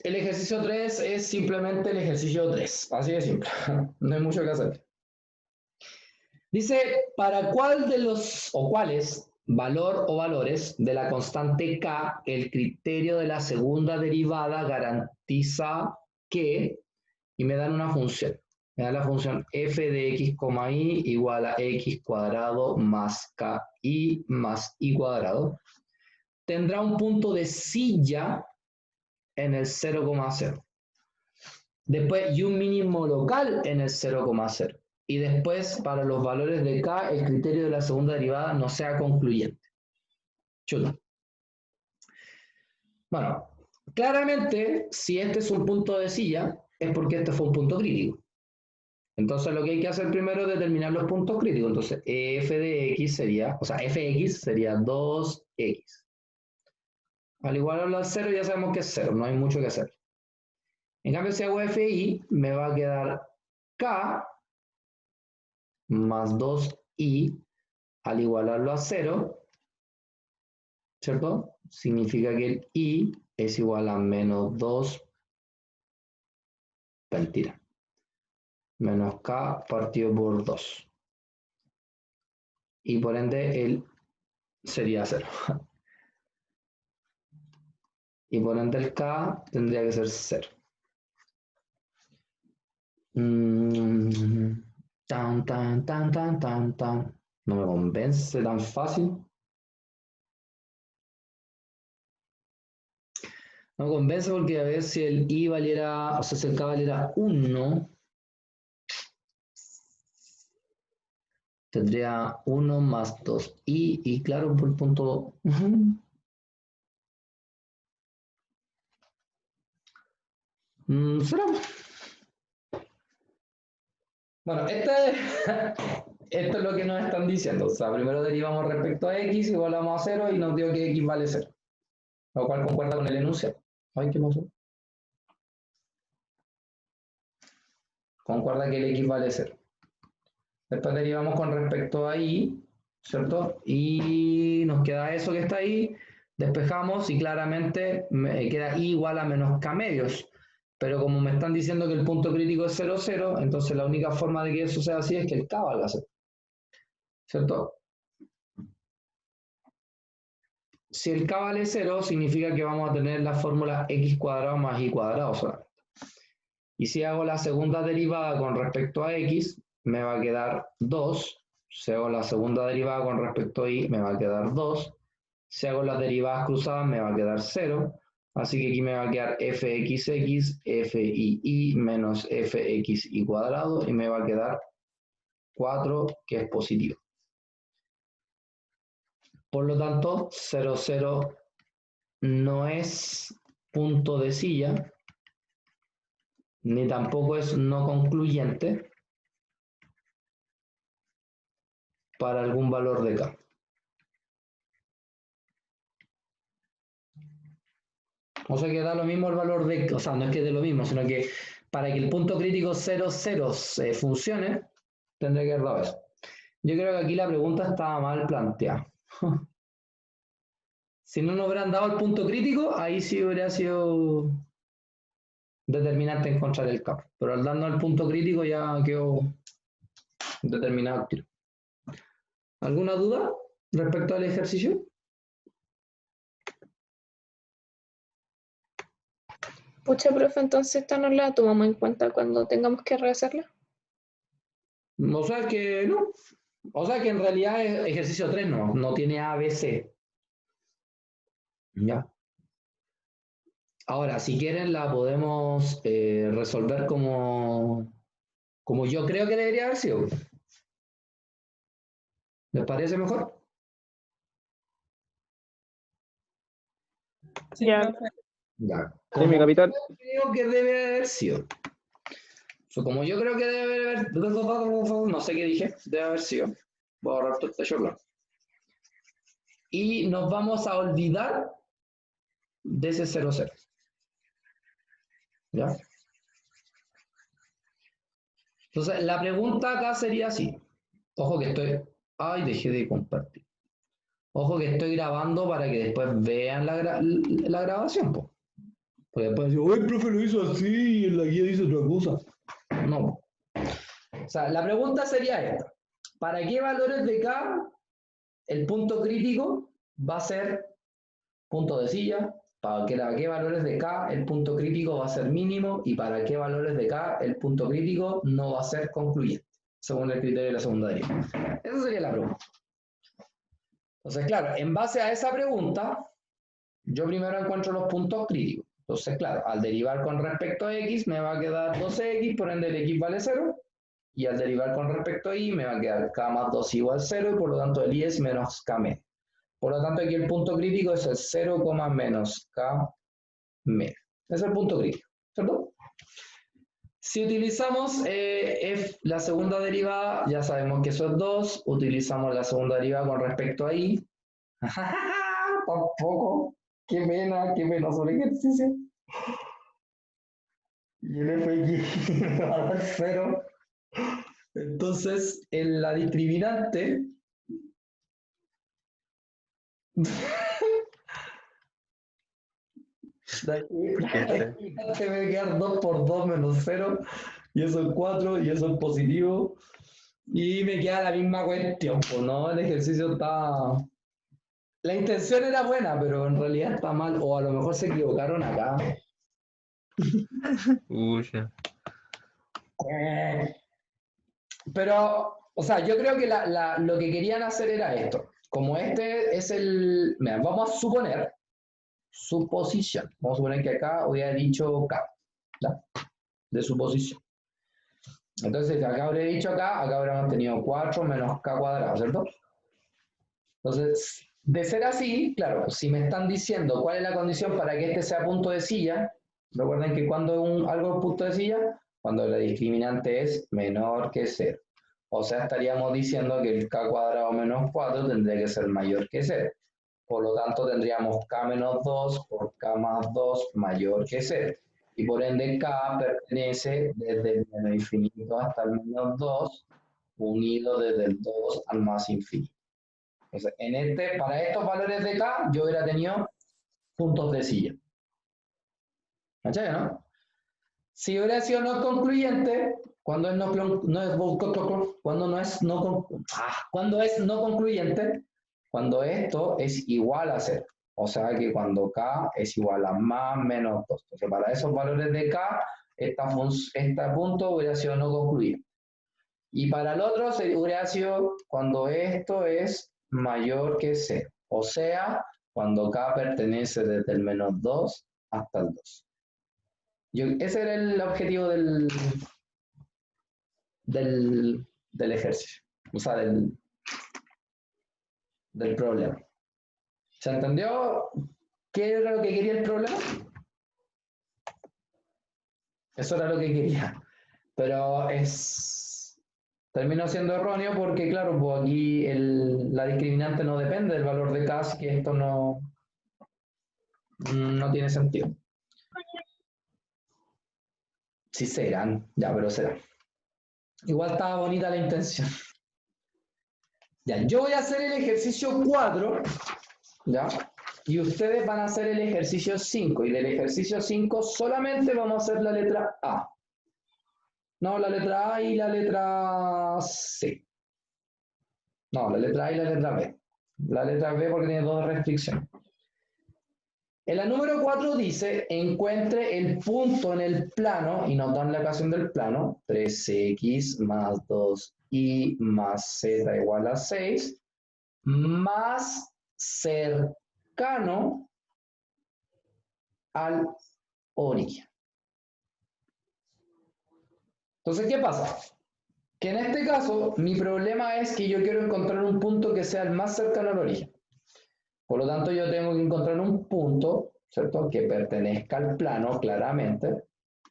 El ejercicio 3 es simplemente el ejercicio 3. Así de simple. No hay mucho que hacer. Dice, ¿para cuál de los o cuáles valor o valores de la constante K el criterio de la segunda derivada garantiza que, y me dan una función, me dan la función f de x, y igual a x cuadrado más ki más y cuadrado, tendrá un punto de silla en el 0,0. Después, y un mínimo local en el 0,0. Y después, para los valores de K, el criterio de la segunda derivada no sea concluyente. Chuta. Bueno, claramente, si este es un punto de silla, es porque este fue un punto crítico. Entonces, lo que hay que hacer primero es determinar los puntos críticos. Entonces, f de x sería, o sea, fx sería 2x. Al igualarlo al 0, ya sabemos que es 0, no hay mucho que hacer. En cambio, si hago fi, me va a quedar k más 2i al igualarlo a 0, ¿cierto? Significa que el i es igual a menos 2, mentira, menos k partido por 2. Y por ende, el sería 0. Y por ende, el k tendría que ser 0. Tan, tan, tan, tan, tan, tan. No me convence tan fácil. No me convence porque a ver si el i valiera, o sea, si el k valiera 1, tendría 1 más 2i, y claro, por el punto... ¿Será? Bueno, esto es lo que nos están diciendo. O sea, primero derivamos respecto a x, igualamos a 0 y nos dio que x vale 0. Lo cual concuerda con el enunciado. Ay, ¿qué pasó? Concuerda que el x vale 0. Después derivamos con respecto a y, ¿cierto? Y nos queda eso que está ahí. Despejamos y claramente me queda y igual a menos k medios. Pero como me están diciendo que el punto crítico es 0, 0, entonces la única forma de que eso sea así es que el k valga 0. ¿Cierto? Si el k vale 0, significa que vamos a tener la fórmula x cuadrado más y cuadrado solamente. Y si hago la segunda derivada con respecto a x, me va a quedar 2. Si hago la segunda derivada con respecto a y, me va a quedar 2. Si hago las derivadas cruzadas, me va a quedar 0. Así que aquí me va a quedar fxx, fii menos fxy cuadrado, y me va a quedar 4, que es positivo. Por lo tanto, 0, 0 no es punto de silla, ni tampoco es no concluyente para algún valor de k. O sea que da lo mismo el valor de, o sea, no es que dé lo mismo, sino que para que el punto crítico 0, 0 funcione, tendré que haber dado eso. Yo creo que aquí la pregunta estaba mal planteada. Si no nos hubieran dado el punto crítico, ahí sí hubiera sido determinante encontrar el K. Pero al darnos el punto crítico ya quedó determinado el tiro. ¿Alguna duda respecto al ejercicio? Pucha, profe, entonces esta no la tomamos en cuenta cuando tengamos que rehacerla. O sea que no. O sea que en realidad es ejercicio 3 no tiene ABC. Ya. Ahora, si quieren la podemos resolver como yo creo que debería haber sido. ¿Les parece mejor? Sí, Ya. profe. Ya. Sí, mi capitán. Creo que debe haber sido. Como yo creo que debe haber, no sé qué dije, debe haber sido. Voy a borrar todo este plano. Y nos vamos a olvidar de ese 0, 0. ¿Ya? Entonces, la pregunta acá sería así. Ojo que estoy... Ay, dejé de compartir. Ojo que estoy grabando para que después vean la grabación, po. Porque después digo, ¡ay, el profe lo hizo así y en la guía dice otra cosa! No. O sea, la pregunta sería esta. ¿Para qué valores de K el punto crítico va a ser punto de silla? ¿Para qué valores de K el punto crítico va a ser mínimo? ¿Y para qué valores de K el punto crítico no va a ser concluyente? Según el criterio de la segunda deriva. Esa sería la pregunta. Entonces, claro, en base a esa pregunta, yo primero encuentro los puntos críticos. Entonces, claro, al derivar con respecto a x me va a quedar 12x, por ende el x vale 0. Y al derivar con respecto a y me va a quedar k más 2 igual 0 y por lo tanto el y es menos k menos. Por lo tanto aquí el punto crítico es el 0, menos k menos. Ese es el punto crítico, ¿cierto? Si utilizamos la segunda derivada, ya sabemos que eso es 2. Utilizamos la segunda derivada con respecto a y. Tampoco. Qué pena sobre ejercicio. Y el fx va a dar 0. Entonces, en la discriminante la discriminante me va a quedar 2 por 2 menos 0 y eso es 4 y eso es positivo y me queda la misma cuestión, pues no, el ejercicio está... La intención era buena, pero en realidad está mal, o a lo mejor se equivocaron acá. Pero, o sea, yo creo que lo que querían hacer era esto. Como este es el... Mira, vamos a suponer, suposición. Vamos a suponer que acá hubiera dicho K, ¿ya? De suposición. Entonces, acá habría dicho acá habríamos tenido 4 menos K cuadrado, ¿cierto? Entonces, de ser así, claro, si me están diciendo cuál es la condición para que este sea punto de silla, recuerden que cuando algo es punto de silla, cuando la discriminante es menor que 0. O sea, estaríamos diciendo que el k cuadrado menos 4 tendría que ser mayor que 0. Por lo tanto, tendríamos k menos 2 por k más 2 mayor que 0. Y por ende, k pertenece desde el menos infinito hasta el menos 2, unido desde el 2 al más infinito. Entonces, para estos valores de k, yo hubiera tenido puntos de silla. ¿Cachai, no? Si hubiera sido no concluyente, cuando es no concluyente, cuando esto es igual a 0. O sea que cuando k es igual a más menos 2. Entonces, para esos valores de k, este punto hubiera sido no concluyente. Y para el otro hubiera sido cuando esto es mayor que 0. O sea, cuando k pertenece desde el menos 2 hasta el 2. Ese era el objetivo del ejercicio. O sea, del problema. ¿Se entendió qué era lo que quería el problema? Eso era lo que quería. Pero terminó siendo erróneo porque, claro, pues aquí la discriminante no depende del valor de k, así que esto no tiene sentido. Sí serán, ya, pero serán. Igual estaba bonita la intención. Ya, yo voy a hacer el ejercicio 4, ¿ya? Y ustedes van a hacer el ejercicio 5. Y del ejercicio 5 solamente vamos a hacer la letra A. No, la letra A y la letra C. No, la letra A y la letra B. La letra B porque tiene dos restricciones. En la número 4 dice, encuentre el punto en el plano, y nos dan la ecuación del plano, 3x más 2y más z igual a 6, más cercano al origen. Entonces, ¿qué pasa? Que en este caso, mi problema es que yo quiero encontrar un punto que sea el más cercano al origen. Por lo tanto, yo tengo que encontrar un punto, ¿cierto?, que pertenezca al plano claramente,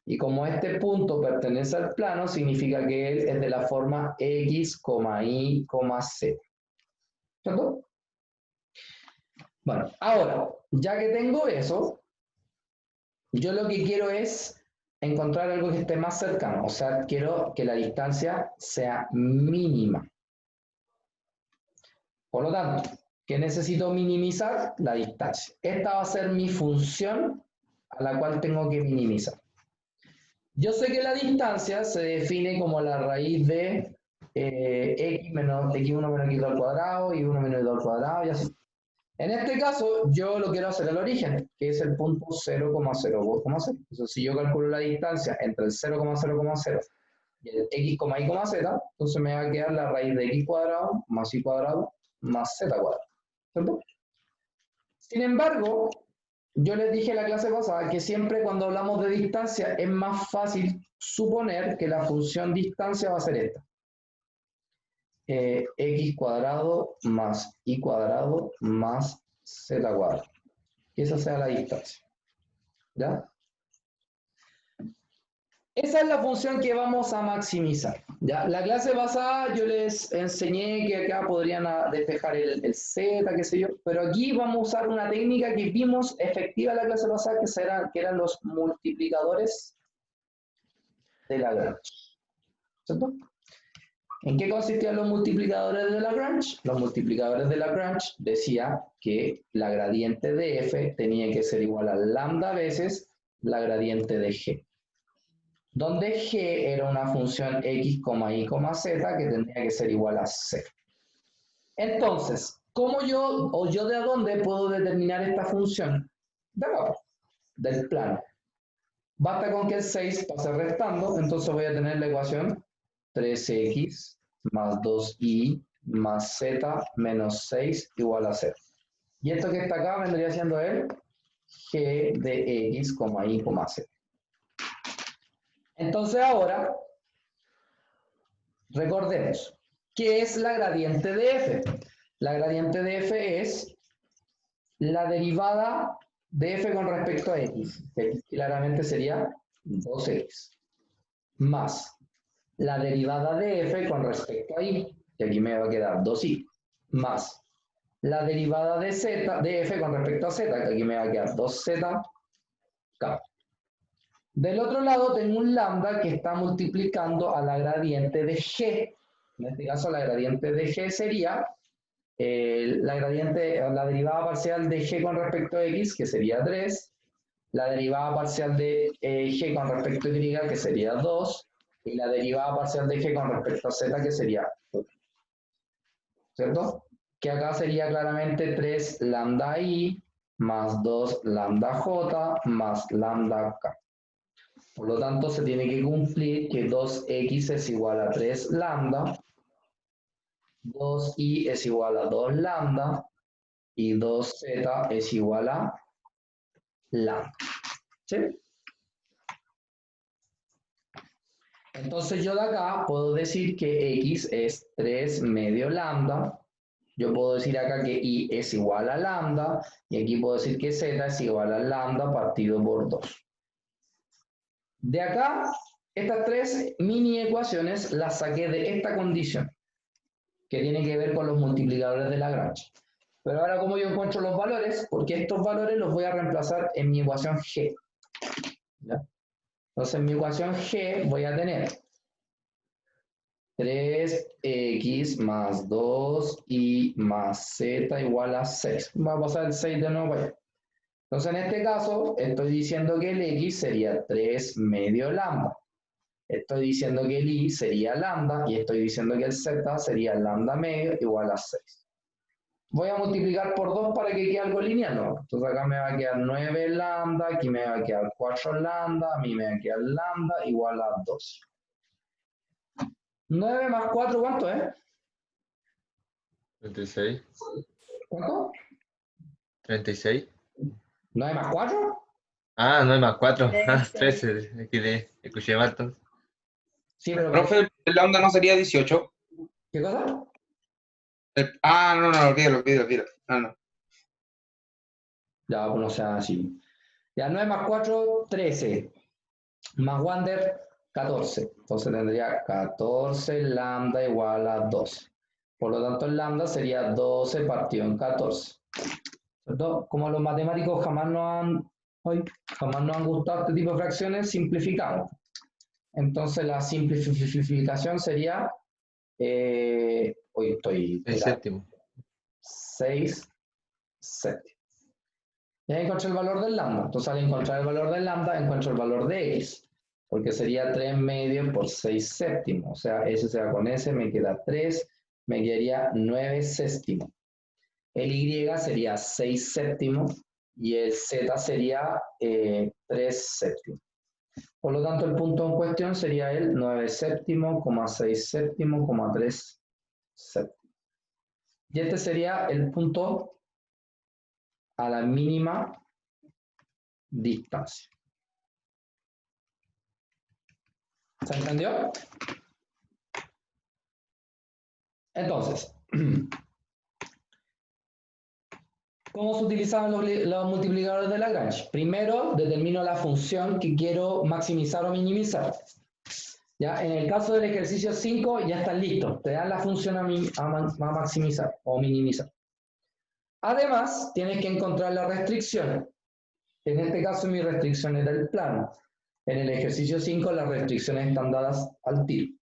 Y como este punto pertenece al plano, significa que él es de la forma x, y, z. ¿Cierto? Bueno, ahora, ya que tengo eso, yo lo que quiero es encontrar algo que esté más cercano. O sea, quiero que la distancia sea mínima. Por lo tanto, ¿qué necesito minimizar? La distancia. Esta va a ser mi función a la cual tengo que minimizar. Yo sé que la distancia se define como la raíz de x1 menos x al cuadrado y 1 menos x al cuadrado y así. En este caso, yo lo quiero hacer al origen, que es el punto 0,0. Entonces, si yo calculo la distancia entre el 0,0,0 y el x, y, z, entonces me va a quedar la raíz de x cuadrado más y cuadrado más z cuadrado. ¿Cierto? Sin embargo, yo les dije en la clase pasada que siempre cuando hablamos de distancia es más fácil suponer que la función distancia va a ser esta. X cuadrado más y cuadrado más z cuadrado. Que esa sea la distancia. ¿Ya? Esa es la función que vamos a maximizar. ¿Ya? La clase pasada yo les enseñé que acá podrían despejar el z, qué sé yo, pero aquí vamos a usar una técnica que vimos efectiva en la clase pasada, que eran los multiplicadores de Lagrange. ¿Cierto? ¿En qué consistían los multiplicadores de Lagrange? Los multiplicadores de Lagrange decía que la gradiente de f tenía que ser igual a lambda veces la gradiente de g, donde g era una función x, y, z que tendría que ser igual a 0. Entonces, ¿cómo yo de dónde puedo determinar esta función? De abajo, del plano. Basta con que el 6 pase restando, entonces voy a tener la ecuación 3x más 2y más z menos 6 igual a 0. Y esto que está acá vendría siendo el g de x, y, z. Entonces ahora, recordemos, ¿qué es la gradiente de f? La gradiente de f es la derivada de f con respecto a x, que claramente sería 2x, más la derivada de f con respecto a y, que aquí me va a quedar 2y, más la derivada de z, de f con respecto a z, que aquí me va a quedar 2z, k. Del otro lado tengo un lambda que está multiplicando a la gradiente de g. En este caso la gradiente de g sería la derivada parcial de g con respecto a x, que sería 3, la derivada parcial de g con respecto a y, que sería 2, y la derivada parcial de g con respecto a z, que sería 1. ¿Cierto? Que acá sería claramente 3 lambda i más 2 lambda j más lambda k. Por lo tanto, se tiene que cumplir que 2x es igual a 3 lambda, 2y es igual a 2 lambda y 2z es igual a lambda. ¿Sí? Entonces yo de acá puedo decir que x es 3 medio lambda. Yo puedo decir acá que y es igual a lambda. Y aquí puedo decir que z es igual a lambda partido por 2. De acá, estas tres mini ecuaciones las saqué de esta condición, que tiene que ver con los multiplicadores de Lagrange. Pero ahora, ¿cómo yo encuentro los valores? Porque estos valores los voy a reemplazar en mi ecuación g. ¿Ya? Entonces, en mi ecuación g voy a tener 3x más 2y más z igual a 6. Va a pasar el 6 de nuevo para allá. Entonces, en este caso, estoy diciendo que el x sería 3 medio lambda. Estoy diciendo que el i sería lambda y estoy diciendo que el z sería lambda medio igual a 6. Voy a multiplicar por 2 para que quede algo lineal, ¿no? Entonces acá me va a quedar 9 lambda, aquí me va a quedar 4 lambda, a mí me va a quedar lambda igual a 2. 9 más 4, ¿cuánto es? 36. ¿Cuánto? 36. ¿9 más 4? Ah, 9 más 4. Ah, 13. 13. Aquí le escuché mal. Sí, pero... Profe, el lambda no sería 18. ¿Qué cosa? No, olvídalo. Ah, no. Ya, pues no sea así. Ya, 9 más 4, 13. más Wander, 14. Entonces tendría 14 lambda igual a 12. Por lo tanto, el lambda sería 12 partido en 14. ¿Cierto? Como los matemáticos jamás nos han gustado este tipo de fracciones, simplificamos. Entonces, la simplificación sería, hoy estoy 6 séptimos. 6 séptimos. Y ahí encontré el valor del lambda. Entonces, al encontrar el valor del lambda, encuentro el valor de x, porque sería 3 medios por 6 séptimos. O sea, S se va con S, me queda 3, me quedaría 9 séptimos. El Y sería 6 séptimos y el Z sería 3 séptimos. Por lo tanto, el punto en cuestión sería el 9 séptimos, 6 séptimos, 3 séptimos. Y este sería el punto a la mínima distancia. ¿Se entendió? Entonces, ¿cómo se utilizaban los multiplicadores de Lagrange? Primero, determino la función que quiero maximizar o minimizar. ¿Ya? En el caso del ejercicio 5 ya están listos. Te dan la función a maximizar o minimizar. Además, tienes que encontrar la restricción. En este caso, mi restricción era el plano. En el ejercicio 5, las restricciones están dadas al tiro.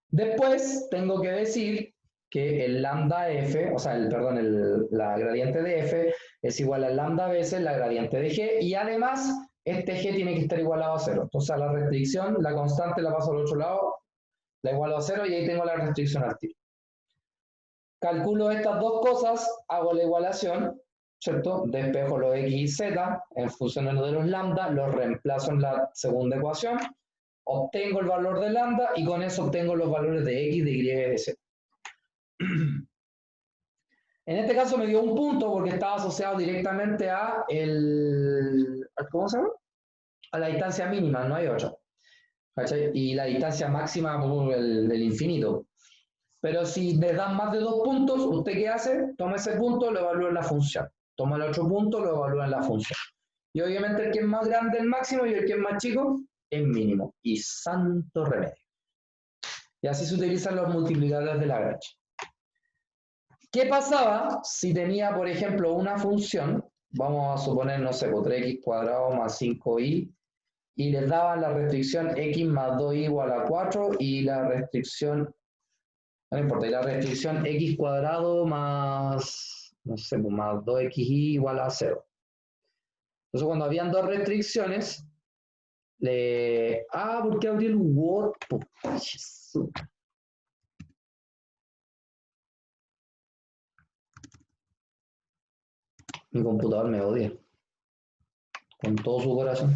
Después, tengo que decir que el lambda f, o sea, la gradiente de f es igual al lambda veces la gradiente de g, y además, este g tiene que estar igualado a 0. Entonces, a la restricción, la constante la paso al otro lado, la igualo a 0, y ahí tengo la restricción al tiro. Calculo estas dos cosas, hago la igualación, ¿cierto? Despejo los x y z en función de los lambda, los reemplazo en la segunda ecuación, obtengo el valor de lambda y con eso obtengo los valores de x, de y y de z. En este caso me dio un punto porque estaba asociado directamente a ¿cómo se llama? A la distancia mínima, no hay otra. ¿Cachai? Y la distancia máxima del infinito. Pero si le dan más de 2 puntos, ¿usted qué hace? Toma ese punto, lo evalúa en la función. Toma el otro punto, lo evalúa en la función. Y obviamente el que es más grande es el máximo y el que es más chico es mínimo. Y santo remedio. Y así se utilizan los multiplicadores de Lagrange. ¿Qué pasaba si tenía, por ejemplo, una función? Vamos a suponer, no sé, 3x cuadrado más 5y, y les daban la restricción x más 2y igual a 4 y la restricción, no importa, y la restricción x cuadrado más, no sé, más 2xy igual a 0. Entonces, cuando habían dos restricciones, ¿por qué abrí el Word? Jesús. Mi computador me odia. Con todo su corazón.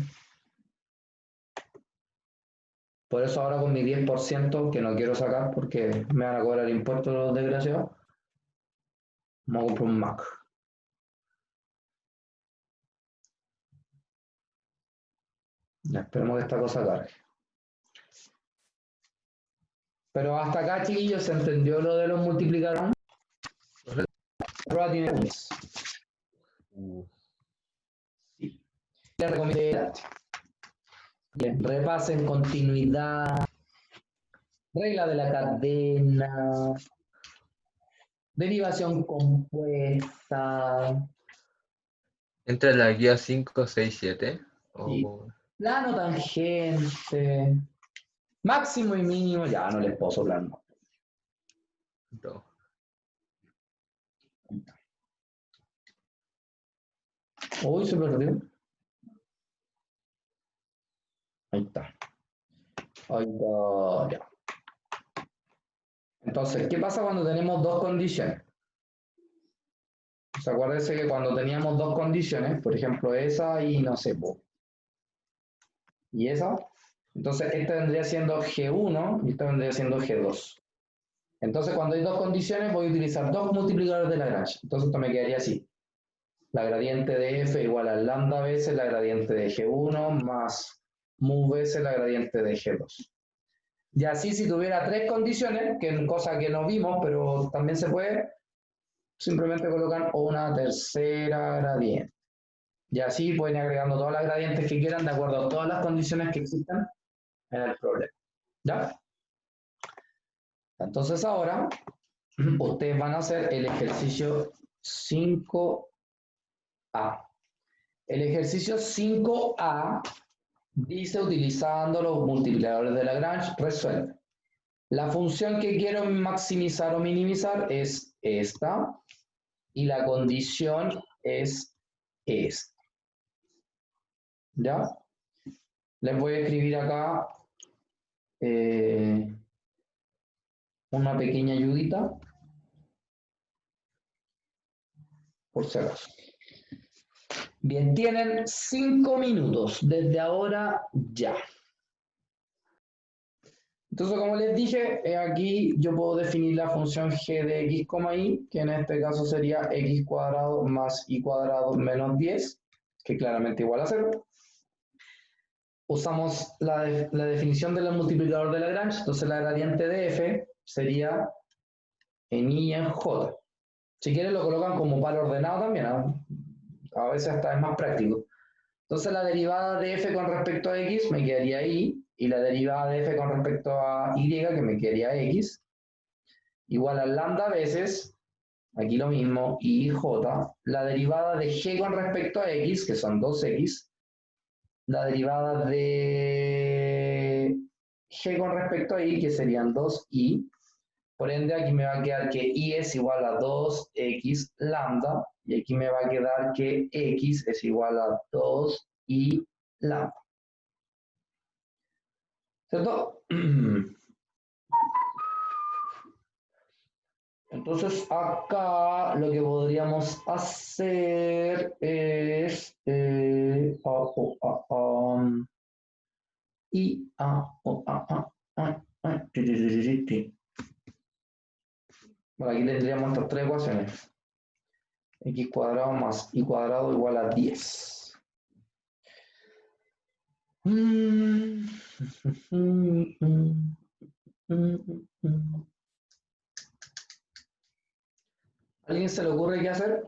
Por eso ahora con mi 10% que no quiero sacar porque me van a cobrar impuestos los desgraciados, me compro un Mac. Ya, esperemos que esta cosa cargue. Pero hasta acá, chiquillos, ¿se entendió lo de los multiplicadores? La prueba tiene puntos. Sí. Le recomiendo. Bien, repasen continuidad, regla de la cadena, derivación compuesta. Entra la guía 5, 6, 7. Sí. Plano tangente, máximo y mínimo, ya no les puedo soplar más. No. Uy, se perdió. Ahí está. Ahí está, ya. Entonces, ¿qué pasa cuando tenemos dos condiciones? Pues acuérdense que cuando teníamos dos condiciones, por ejemplo, esa y no sé, y esa, entonces esta vendría siendo G1 y esta vendría siendo G2. Entonces, cuando hay dos condiciones, voy a utilizar dos multiplicadores de Lagrange. Entonces, esto me quedaría así. La gradiente de f igual a lambda veces la gradiente de G1 más mu veces la gradiente de G2. Y así, si tuviera tres condiciones, que es cosa que no vimos, pero también se puede, simplemente colocan una tercera gradiente. Y así pueden ir agregando todas las gradientes que quieran de acuerdo a todas las condiciones que existan en el problema. ¿Ya? Entonces ahora ustedes van a hacer el ejercicio 5A. El ejercicio 5A dice, utilizando los multiplicadores de Lagrange, resuelve. La función que quiero maximizar o minimizar es esta y la condición es esta. ¿Ya? Les voy a escribir acá una pequeña ayudita por si acaso. Bien, tienen 5 minutos desde ahora ya. Entonces, como les dije, aquí yo puedo definir la función g de x, y, que en este caso sería x cuadrado más y cuadrado menos 10, que claramente igual a 0. Usamos la definición del multiplicador de Lagrange, entonces la gradiente de f sería en y en j. Si quieren lo colocan como par ordenado también, ¿no? A veces hasta es más práctico. Entonces la derivada de f con respecto a x me quedaría y la derivada de f con respecto a y, que me quedaría x, igual a lambda veces, aquí lo mismo, y j, la derivada de g con respecto a x, que son 2x, la derivada de g con respecto a y, que serían 2y, por ende aquí me va a quedar que y es igual a 2x lambda, y aquí me va a quedar que x es igual a 2y lambda. ¿Cierto? Entonces acá lo que podríamos hacer es bueno, aquí tendríamos estas tres ecuaciones. X cuadrado más y cuadrado igual a 10. ¿Alguien se le ocurre qué hacer?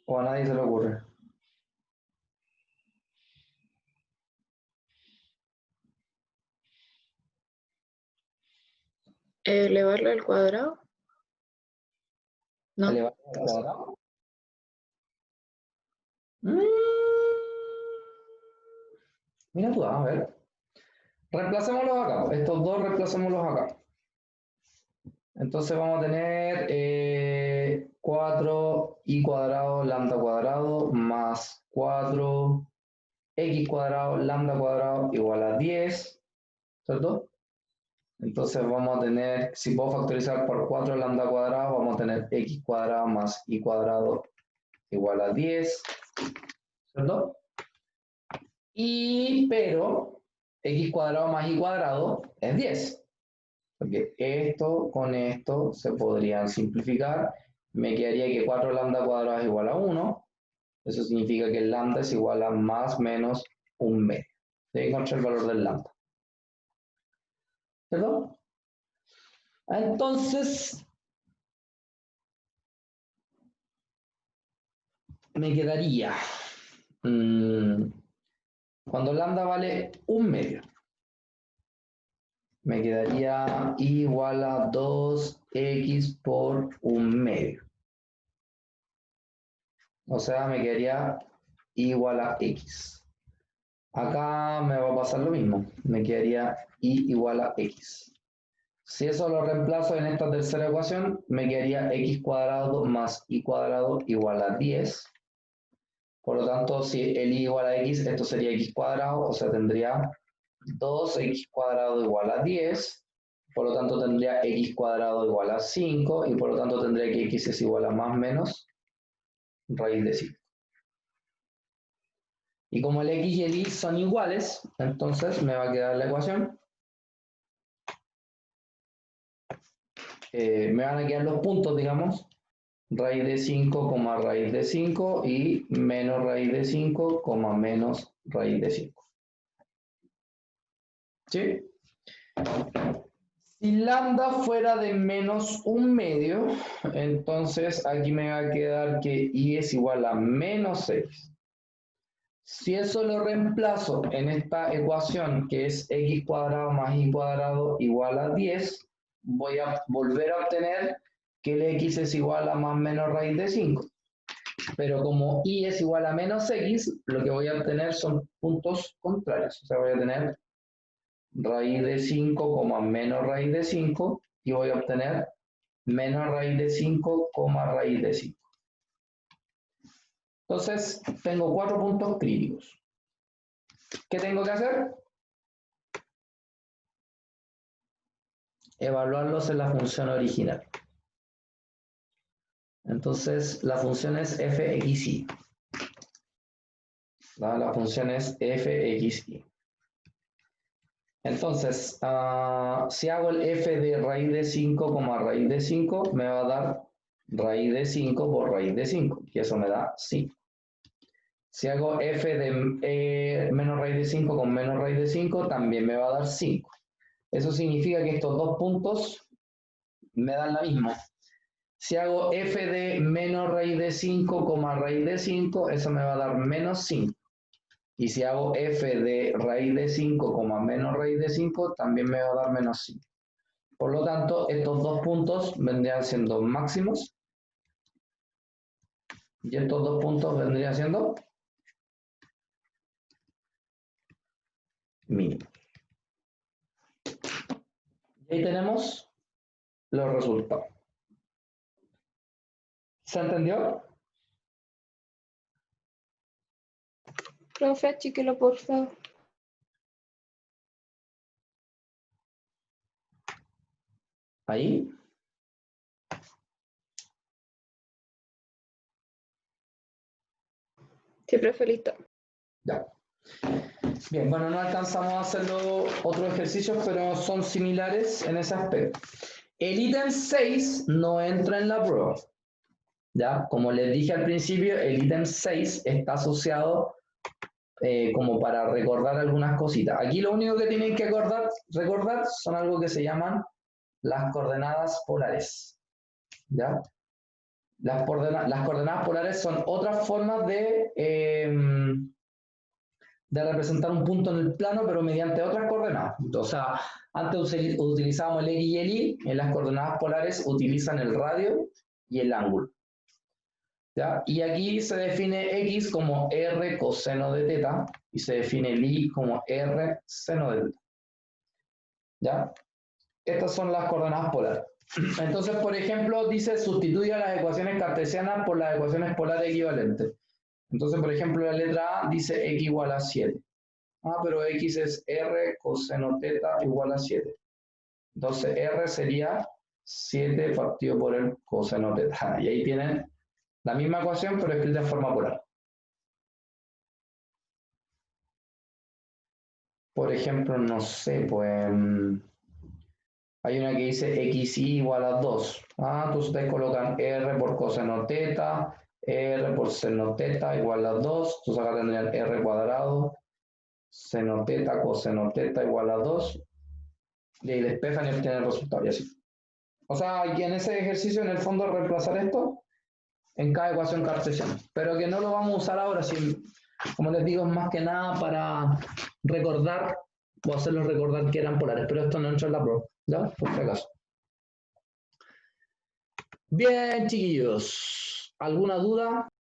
¿O a nadie se le ocurre? ¿Elevarlo al cuadrado? No. ¿Elevar al cuadrado? Mira tú, a ver. Reemplacémoslos acá. Estos dos reemplacémoslos acá. Entonces vamos a tener 4y cuadrado lambda cuadrado más 4x cuadrado lambda cuadrado igual a 10, ¿cierto? Entonces vamos a tener, si puedo factorizar por 4 lambda cuadrado, vamos a tener x cuadrado más y cuadrado igual a 10, ¿cierto? Pero x cuadrado más y cuadrado es 10. Porque esto con esto se podrían simplificar. Me quedaría que 4 lambda cuadrado es igual a 1. Eso significa que el lambda es igual a más menos un medio. Debe encontrar el valor del lambda. ¿Cierto? Entonces, me quedaría, cuando lambda vale un medio, me quedaría igual a 2x por un medio. O sea, me quedaría igual a x. Acá me va a pasar lo mismo. Me quedaría y igual a x. Si eso lo reemplazo en esta tercera ecuación, me quedaría x cuadrado más y cuadrado igual a 10. Por lo tanto, si el y igual a x, esto sería x cuadrado, o sea, tendría 2x cuadrado igual a 10. Por lo tanto, tendría x cuadrado igual a 5. Y por lo tanto, tendría que x es igual a más menos raíz de 5. Y como el x y el y son iguales, entonces me va a quedar la ecuación. Me van a quedar los puntos, digamos. Raíz de 5, raíz de 5 y menos raíz de 5, menos raíz de 5. ¿Sí? Si lambda fuera de -1/2, entonces aquí me va a quedar que y es igual a -6. Si eso lo reemplazo en esta ecuación, que es x cuadrado más y cuadrado igual a 10, voy a volver a obtener que el x es igual a más menos raíz de 5. Pero como y es igual a -x, lo que voy a obtener son puntos contrarios. O sea, voy a tener raíz de 5, menos raíz de 5, y voy a obtener menos raíz de 5, raíz de 5. Entonces, tengo 4 puntos críticos. ¿Qué tengo que hacer? Evaluarlos en la función original. Entonces, la función es fxy. La función es fxy. Entonces, si hago el f de raíz de 5, raíz de 5, me va a dar raíz de 5 por raíz de 5, y eso me da 5. Si hago f de menos raíz de 5 con menos raíz de 5, también me va a dar 5. Eso significa que estos dos puntos me dan la misma. Si hago f de menos raíz de 5, raíz de 5, eso me va a dar menos 5. Y si hago f de raíz de 5, menos raíz de 5, también me va a dar menos 5. Por lo tanto, estos dos puntos vendrían siendo máximos. Y estos dos puntos vendrían siendo mínimos. Y ahí tenemos los resultados. ¿Se entendió? Profe, achíquelo, por favor. Ahí. Sí, profe, listo. Ya. Bien, bueno, no alcanzamos a hacerlo otros ejercicios, pero son similares en ese aspecto. El ítem 6 no entra en la prueba. ¿Ya? Como les dije al principio, el ítem 6 está asociado como para recordar algunas cositas. Aquí lo único que tienen que recordar son algo que se llaman las coordenadas polares. ¿Ya? Las coordenadas polares son otras formas de representar un punto en el plano, pero mediante otras coordenadas. O sea, antes utilizábamos el x y el y, en las coordenadas polares utilizan el radio y el ángulo. ¿Ya? Y aquí se define x como r coseno de teta y se define el y como r seno de teta. ¿Ya? Estas son las coordenadas polares. Entonces, por ejemplo, dice sustituye las ecuaciones cartesianas por las ecuaciones polares equivalentes. Entonces, por ejemplo, la letra A dice x igual a 7. Pero x es r coseno teta igual a 7. Entonces, r sería 7 partido por el coseno teta. Y ahí tienen la misma ecuación, pero escrita en forma polar. Por ejemplo, no sé, pues hay una que dice xy igual a 2. Entonces ustedes colocan r por coseno teta, r por seno teta igual a 2. Entonces acá tendrían r cuadrado, seno teta, coseno teta igual a 2. Y ahí despejan y obtienen el resultado, y así. O sea, aquí en ese ejercicio, en el fondo, reemplazar esto en cada ecuación cartesiana, pero que no lo vamos a usar ahora, como les digo, es más que nada para recordar o hacerlos recordar que eran polares, pero esto no entra en la prueba, ¿ya? Por si acaso. Bien, chiquillos, ¿alguna duda?